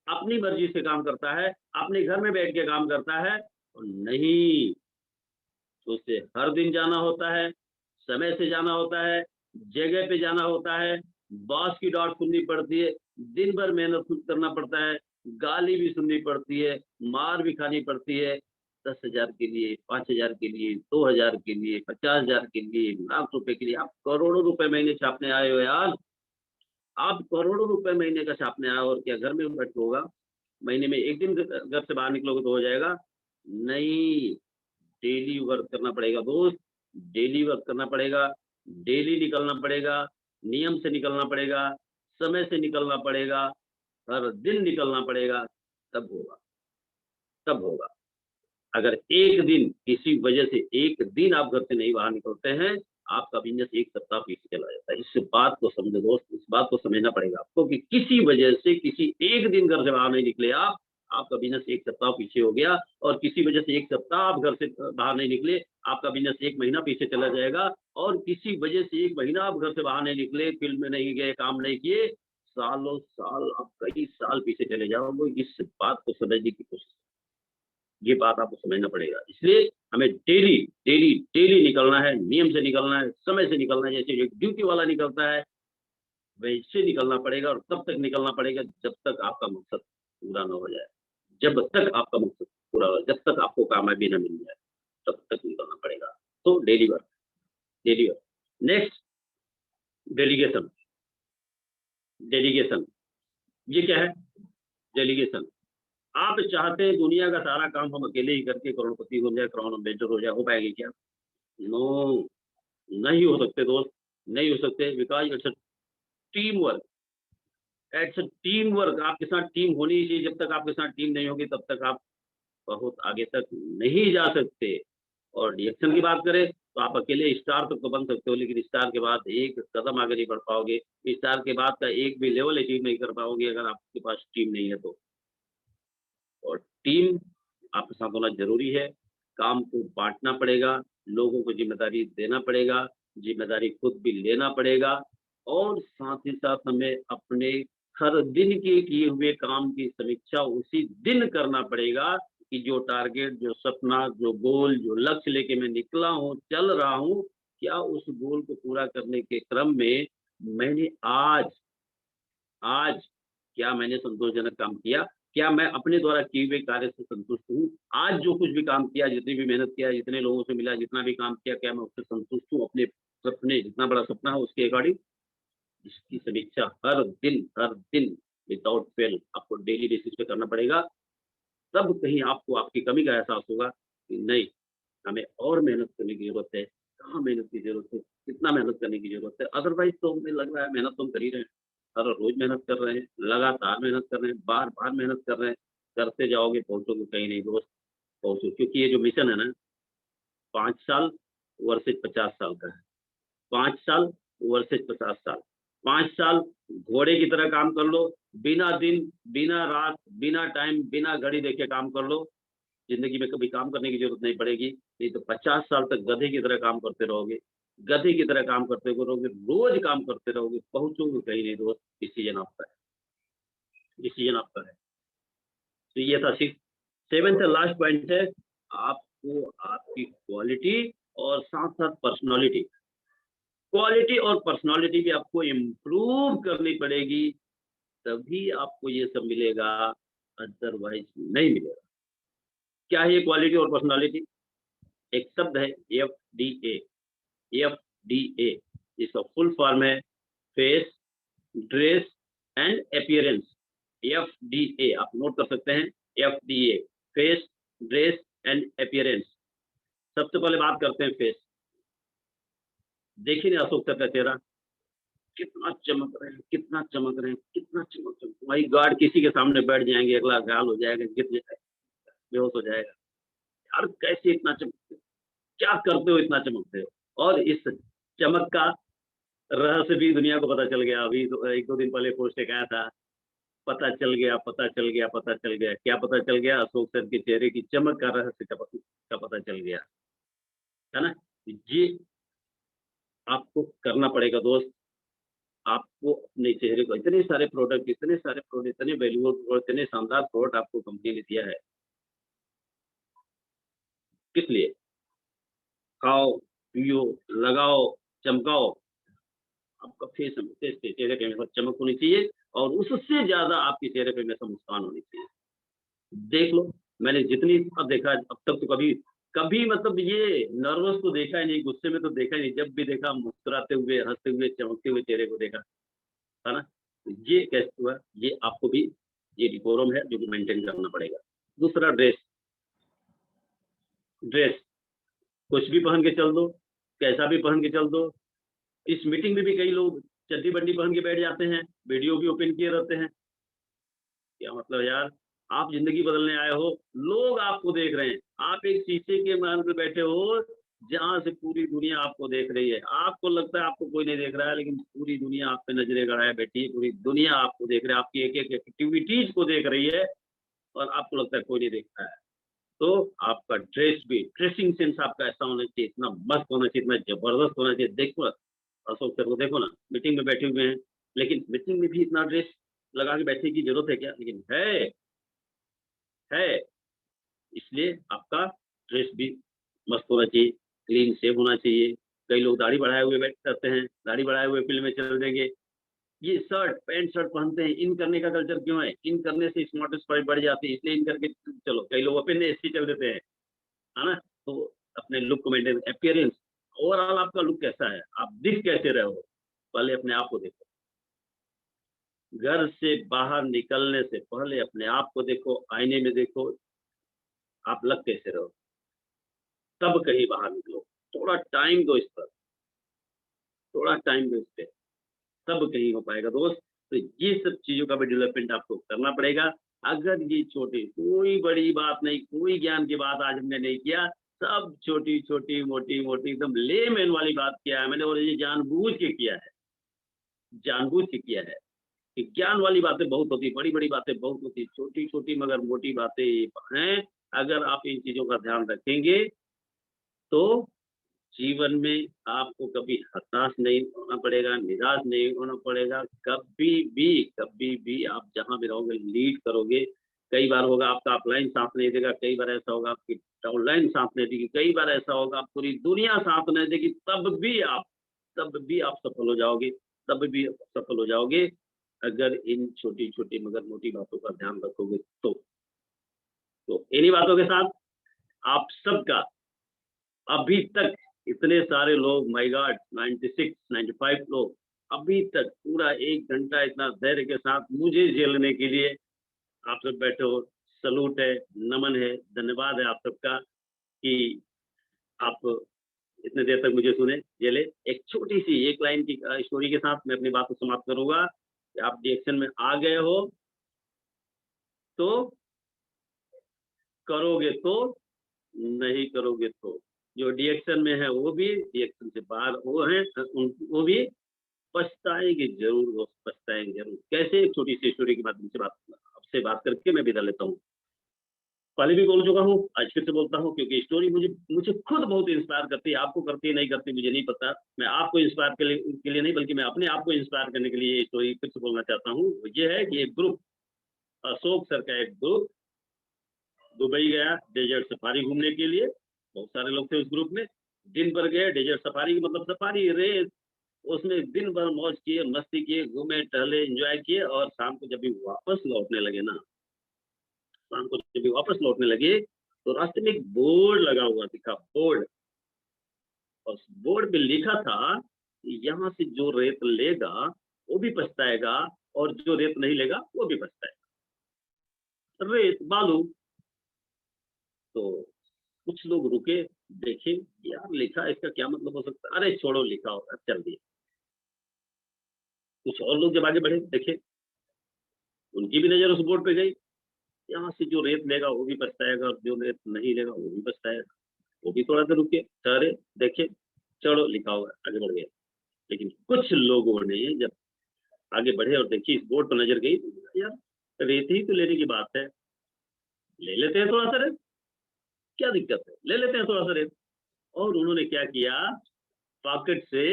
Speaker 1: अपनी मर्ज़ी से काम करता है, अपने घर में बैठ के काम करता है? नहीं, तो उसे हर दिन जाना होता है, समय से जाना होता है, जगह पे जाना होता है, बॉस की डाँट सुननी पड़ती है, दिन भर मेहनत खुद करना पड़ता है, गाली भी सुननी पड़ती है, मार भी खानी पड़ती है। 10,000 के लिए, 5,000 के लिए, 2,000 के लिए, 50,000 के लिए, लाख रुपए के लिए आप करोड़ों रुपए महीने छापने आए हो यार। आप करोड़ों रुपए महीने का छापने आए हो और क्या घर में बैठ के होगा? महीने में 1 दिन घर से बाहर निकलोगे तो हो जाएगा? नहीं। डेली वर्क करना पड़ेगा दोस्त, डेली वर्क करना पड़ेगा, डेली निकलना पड़ेगा, नियम से निकलना पड़ेगा, समय से निकलना पड़ेगा, हर दिन निकलना पड़ेगा, तब होगा, तब होगा। अगर एक दिन किसी वजह से एक दिन आप घर से नहीं बाहर निकलते हैं, आपका बिज़नेस 1 सप्ताह पीछे चला जाता है। इस बात को समझो दोस्त, इस बात को समझना पड़ेगा आपको कि किसी वजह से किसी एक दिन घर से बाहर नहीं निकले आप, आपका बिज़नेस 1 सप्ताह पीछे हो गया और किसी वजह से 1 सप्ताह आप घर से बाहर नहीं निकले, आपका बिज़नेस 1 महीना पीछे चला जाएगा और किसी वजह से 1 महीना आप घर से बाहर नहीं निकले, फील्ड में नहीं गए, काम नहीं किए, सालों-साल आप कई साल पीछे चले जाओगे। इस बात को समझने की कोशिश, ये बात आपको समझना पड़ेगा। इसलिए हमें डेली, डेली, डेली निकलना है, नियम से निकलना है, समय से निकलना है, जैसे एक ड्यूटी वाला निकलता है, वैसे निकलना पड़ेगा और तब तक निकलना पड़ेगा जब तक आपका मकसद पूरा ना हो जाए। जब तक आपका मकसद पूरा हो, जब तक आपको कामयाबी ना मिल जाए, तब तक निकलना पड़ेगा। तो daily work, daily work. Next delegation, delegation, ये क्या है? डेलीगेशन। आप चाहते हैं दुनिया का सारा काम हम अकेले ही करके करोड़पति हो जाए, क्राउन इन्वेस्टर हो जाए, हो पाएगी क्या? नो, नहीं हो सकते दोस्त, नहीं हो सकते because it's a team work, it's a team work. आपके साथ टीम होनी ही चाहिए, जब तक आपके साथ टीम नहीं होगी तब तक आप बहुत आगे तक नहीं जा सकते। और रिएक्शन की बात करें तो आप अकेले स्टार तक तो बन सकते हो, लेकिन स्टार के बाद एक कदम आगे नहीं बढ़ पाओगे। स्टार के बाद का एक भी लेवल अचीव नहीं कर पाओगे अगर आपके पास टीम नहीं है तो। और टीम आपके साथ होना ज़रूरी है। काम को बांटना पड़ेगा, लोगों को जिम्मेदारी देना पड़ेगा, जिम्मेदारी खुद भी लेना पड़ेगा और साथ ही साथ हमें अपने हर दिन के किए हुए काम की समीक्षा उसी दिन करना पड़ेगा कि जो टारगेट, जो सपना, जो गोल, जो लक्ष्य लेके मैं निकला हूँ, चल रहा हूँ, क्या उस गोल को पूरा करने के क्रम में मैंने आज आज क्या मैंने संतोषजनक काम किया? क्या मैं अपने द्वारा किए हुए कार्य से संतुष्ट हूँ? आज जो कुछ भी काम किया, जितनी भी मेहनत किया, जितने लोगों से मिला, जितना भी काम किया, क्या मैं उससे संतुष्ट हूँ? अपने सपने, जितना बड़ा सपना है उसके अकॉर्डिंग इसकी समीक्षा हर दिन विदाउट फेल आपको डेली बेसिस पे करना पड़ेगा। तब कहीं आपको आपकी कमी का एहसास होगा कि नहीं, हमें और मेहनत करने की ज़रूरत है। कहाँ मेहनत की ज़रूरत है? कितना मेहनत करने की ज़रूरत है? अदरवाइज़ तो हमें लग रहा है मेहनत तो हम कर ही रहे हैं। हर रोज़ मेहनत कर रहे हैं, लगातार मेहनत कर रहे हैं, बार-बार मेहनत कर रहे हैं। करते जाओगे पहुँचोगे कहीं नहीं दोस्त, पहुँचो क्योंकि ये जो मिशन है ना 5 साल वर्सेज़ 50 साल का है। 5 साल वर्सेज़ 50 साल। 5 साल घोड़े की तरह काम कर लो, बिना दिन, बिना रात, बिना टाइम, बिना घड़ी देखे काम कर लो। ज़िंदगी में कभी काम करने की ज़रूरत नहीं पड़ेगी, नहीं तो 50 साल तक गधे की तरह काम करते रहोगे। गधे की तरह काम करते रहोगे, रोज़ काम करते रहोगे, पहुँचोगे कहीं नहीं दोस्त, डिसीज़न आपका है, डिसीज़न आपका है। तो ये था 7th और लास्ट पॉइंट है, आपको आपकी क्वालिटी और साथ-साथ पर्सनैलिटी। क्वालिटी और पर्सनैलिटी भी आपको इम्प्रूव करनी पड़ेगी, तभी आपको ये सब मिलेगा, अदरवाइज़ नहीं मिलेगा। क्या है ये क्वालिटी और पर्सनैलिटी? एक शब्द है एफडीए, एफडीए जिसका फुल फॉर्म है face, dress and appearance. FDA आप नोट कर सकते हैं, FDA face, dress and appearance. सबसे पहले बात करते हैं फेस। देखिए ना अशोक सर का चेहरा, कितना चमक रहे हैं, कितना चमक रहे हैं, कितना चमक माई गॉड, किसी के सामने बैठ जाएँगे, अगला घायल हो जाएगा, गिर जाएगा, बेहोश हो जाएगा। यार कैसे इतना चमकते हो? क्या करते हो इतना चमकते हो? और इस चमक का रहस्य भी दुनिया को पता चल गया। अभी तो 1-2 दिन पहले पोस्ट एक आया था, पता चल गया, पता चल गया, पता चल गया। क्या पता चल गया? अशोक सर के चेहरे की चमक का रहस्य का पता चल गया, है ना? ये आपको करना पड़ेगा दोस्त। आपको अपने चेहरे को इतने सारे प्रोडक्ट, इतने वैल्यूएबल प्रोडक्ट, इतने शानदार प्रोडक्ट आपको कंपनी ने दिया है। किस लिए? खाओ, पियो, लगाओ, चमकाओ। आपका फेस फेस पे चेहरे पे हमेशा चमक होनी चाहिए और उससे ज़्यादा आपके चेहरे पे हमेशा मुस्कान होनी चाहिए। देख लो, मैंने जितनी अब देखा अब तक तो कभी कभी मतलब ये नर्वस तो देखा ही नहीं, गुस्से में तो देखा ही नहीं, जब भी देखा मुस्कुराते हुए, हँसते हुए, चमकते हुए चेहरे को देखा, है ना? तो ये कैसे हुआ? ये आपको भी ये डिकोरम है जो कि मेंटेन करना पड़ेगा। दूसरा ड्रेस, ड्रेस कुछ भी पहन के चल दो, कैसा भी पहन के चल दो। इस मीटिंग में भी कई लोग चड्डी-बड्डी पहन के बैठ जाते हैं, वीडियो भी ओपन किए रहते हैं। क्या मतलब यार, आप ज़िंदगी बदलने आए हो, लोग आपको देख रहे हैं। आप एक शीशे के महल में बैठे हो, जहाँ से पूरी दुनिया आपको देख रही है। आपको लगता है आपको कोई नहीं देख रहा है, लेकिन पूरी दुनिया आप पे नज़रें गड़ाए बैठी है, पूरी दुनिया आपको देख रही है, आपकी एक-एक एक्टिविटीज़ को देख रही है और आपको लगता है कोई नहीं देख रहा है। तो आपका ड्रेस भी, ड्रेसिंग सेंस आपका ऐसा होना चाहिए, इतना मस्त होना चाहिए, इतना ज़बरदस्त होना चाहिए। देखो अशोक सर को देखो ना, मीटिंग में बैठे हुए हैं, लेकिन मीटिंग में भी इतना ड्रेस लगा के बैठने की ज़रूरत है क्या? लेकिन है। इसलिए आपका ड्रेस भी मस्त होना चाहिए, क्लीन शेव होना चाहिए। कई लोग दाढ़ी बढ़ाए हुए बैठ करते हैं, दाढ़ी बढ़ाए हुए फ़ील्ड में चल देंगे। ये शर्ट, पैंट शर्ट पहनते हैं, इन करने का कल्चर क्यों है? इन करने से स्मार्ट स्पाइट बढ़ जाती है, इसलिए इन करके चलो, कई लोग अपने एसी चल देते हैं, है ना? तो अपने लुक को मेंटेन अपीयरेंस ओवरऑल आपका लुक कैसा है? आप दिख कैसे रहे हो? पहले अपने आप को देखो। घर से बाहर निकलने से पहले अपने आप को देखो, आईने में देखो, आप लग कैसे रहे हो? तब कहीं बाहर निकलो। थोड़ा टाइम दो इस पर, थोड़ा टाइम दो इस पे, तब कहीं हो पाएगा दोस्त। तो ये सब चीज़ों का भी डेवलपमेंट आपको करना पड़ेगा। अगर ये छोटी कोई बड़ी बात नहीं, कोई ज्ञान की बात आज हमने नहीं किया, सब छोटी-छोटी, मोटी-मोटी एकदम लेमैन वाली बात किया है मैंने और ये जानबूझ के किया है, जानबूझ के किया है। कि ज्ञान वाली बातें बहुत होती हैं, बड़ी-बड़ी बातें बहुत होती हैं, छोटी-छोटी मगर मोटी बातें हैं, अगर आप इन चीजों का ध्यान रखेंगे तो जीवन में आपको कभी हताश नहीं होना पड़ेगा, निराश नहीं होना पड़ेगा। कभी भी आप जहाँ भी रहोगे लीड करोगे। कई बार होगा आपका अपलाइन साथ नहीं देगा, कई बार ऐसा होगा आपकी डाउनलाइन साथ नहीं देगी, कई बार ऐसा होगा पूरी दुनिया साथ नहीं देगी, तब भी आप सफल हो जाओगे, तब भी आप सफल हो जाओगे अगर इन छोटी-छोटी मगर मोटी बातों का ध्यान रखोगे तो। तो इन्हीं बातों के साथ आप सबका अभी तक इतने सारे लोग, माय गॉड 96, 95 लोग अभी तक पूरा 1 घंटा इतना धैर्य के साथ मुझे झेलने के लिए आप सब बैठे हो। सैल्यूट है, नमन है, धन्यवाद है आप सबका कि आप इतने देर तक मुझे सुने, झेले। एक छोटी-सी एक लाइन की स्टोरी के साथ मैं अपनी बात को समाप्त करूँगा कि आप डिएक्शन में आ गए हो, तो करोगे तो, नहीं करोगे तो। जो डिएक्शन में है वो भी, डिएक्शन से बाहर वो हैं वो भी पछताएँगे ज़रूर, वो पछताएँगे ज़रूर। कैसे? एक छोटी-सी स्टोरी के माध्यम से आपसे बात करके मैं विदा लेता हूँ। पहले भी बोल चुका हूँ, आज फिर से बोलता हूँ क्योंकि स्टोरी मुझे खुद बहुत इंस्पायर करती है। आपको करती है, नहीं करती मुझे नहीं पता। मैं आपको इंस्पायर के लिए नहीं बल्कि मैं अपने आप को इंस्पायर करने के लिए ये स्टोरी फिर से बोलना चाहता हूँ। वो ये है कि एक ग्रुप, अशोक सर का एक ग्रुप दुबई गया डेजर्ट सफारी घूमने के लिए। बहुत सारे लोग थे उस ग्रुप में। दिन भर गए डेजर्ट सफारी मतलब सफारी रेस, उसमें दिन भर मौज किए, मस्ती किए, घूमे, टहले, एन्जॉय किए और शाम को जब भी वापस लौटने लगे ना, शाम को जब भी वापस लौटने लगे, तो रास्ते में एक बोर्ड लगा हुआ दिखा, बोर्ड। और उस बोर्ड पे लिखा था कि यहाँ से जो रेत लेगा वो भी पछताएगा और जो रेत नहीं लेगा वो भी पछताएगा। रेत, बालू। तो कुछ लोग रुके, देखे, यार लिखा इसका क्या मतलब हो सकता है? अरे छोड़ो, लिखा होगा, चल दिया। कुछ और लोग जब आगे बढ़े, देखे, उनकी भी नज़र उस बोर्ड पे गई। यहाँ से जो रेत लेगा वो भी पछताएगा और जो रेत नहीं लेगा वो भी पछताएगा। वो भी थोड़ा सा रुके, ठहरे, देखे, चलो लिखा हुआ है, आगे बढ़ गए। लेकिन कुछ लोगों ने जब आगे बढ़े और देखी, इस बोर्ड पर नजर गई, तो यार रेत ही तो लेने की बात है, ले लेते हैं थोड़ा सा रेत, क्या दिक्कत है, ले लेते हैं थोड़ा सा रेत। और उन्होंने क्या किया, पॉकेट से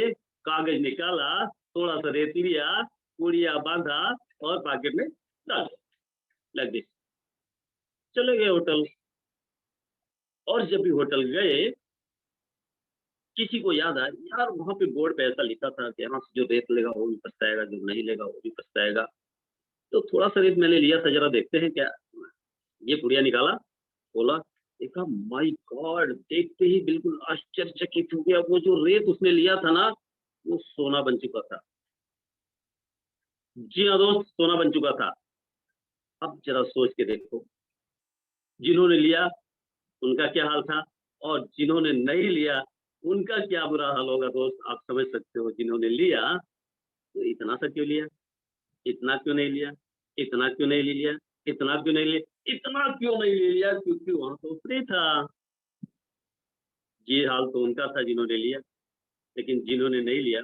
Speaker 1: कागज निकाला, थोड़ा सा रेत लिया, पुड़िया बांधा और पॉकेट में डाल दिया, लग गई। चले गए होटल। और जब भी होटल गए, किसी को याद आया, यार वहां पे बोर्ड पे ऐसा लिखा था कि यहाँ से जो रेत लेगा वो भी पछताएगा, जो नहीं लेगा वो भी पछताएगा। तो थोड़ा सा रेत मैंने लिया था, जरा देखते हैं क्या। ये पुड़िया निकाला, बोला, देखा, माय गॉड, देखते ही बिल्कुल आश्चर्यचकित हो गया। वो जो रेत उसने लिया था ना, वो सोना बन चुका था। जी हाँ दोस्त, सोना बन चुका था। अब जरा सोच के देखो, जिन्होंने लिया उनका क्या हाल था और जिन्होंने नहीं लिया उनका क्या बुरा हाल होगा। दोस्त आप समझ सकते हो, जिन्होंने लिया तो इतना सा क्यों लिया, इतना क्यों नहीं लिया, इतना क्यों नहीं ले लिया, इतना क्यों नहीं लिया, इतना क्यों नहीं ले लिया, क्योंकि वहां तो फ्री था। ये हाल तो उनका था जिन्होंने लिया, लेकिन जिन्होंने नहीं लिया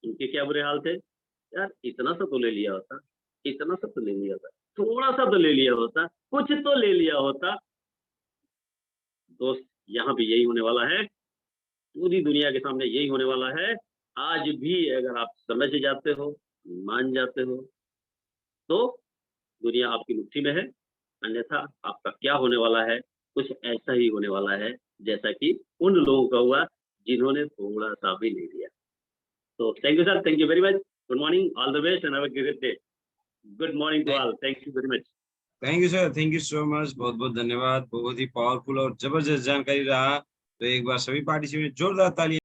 Speaker 1: उनके क्या बुरे हाल थे। यार इतना सा तो ले लिया होता, इतना सा तो ले लिया होता, थोड़ा सा तो ले लिया होता, कुछ तो ले लिया होता। दोस्त यहाँ भी यही होने वाला है, पूरी दुनिया के सामने यही होने वाला है। आज भी अगर आप समझ जाते हो, मान जाते हो, तो दुनिया आपकी मुट्ठी में है। अन्यथा आपका क्या होने वाला है, कुछ ऐसा ही होने वाला है जैसा कि उन लोगों का हुआ जिन्होंने थोड़ा सा भी नहीं लिया। तो thank you sir, thank you very much, good morning, all the best and have a great day. Good morning to all, thank you very much.
Speaker 2: Thank you sir, thank you so much, बहुत बहुत धन्यवाद। बहुत ही powerful और जबरदस्त जानकारी रहा। तो एक बार सभी पार्टिसिपेंट जोरदार ताली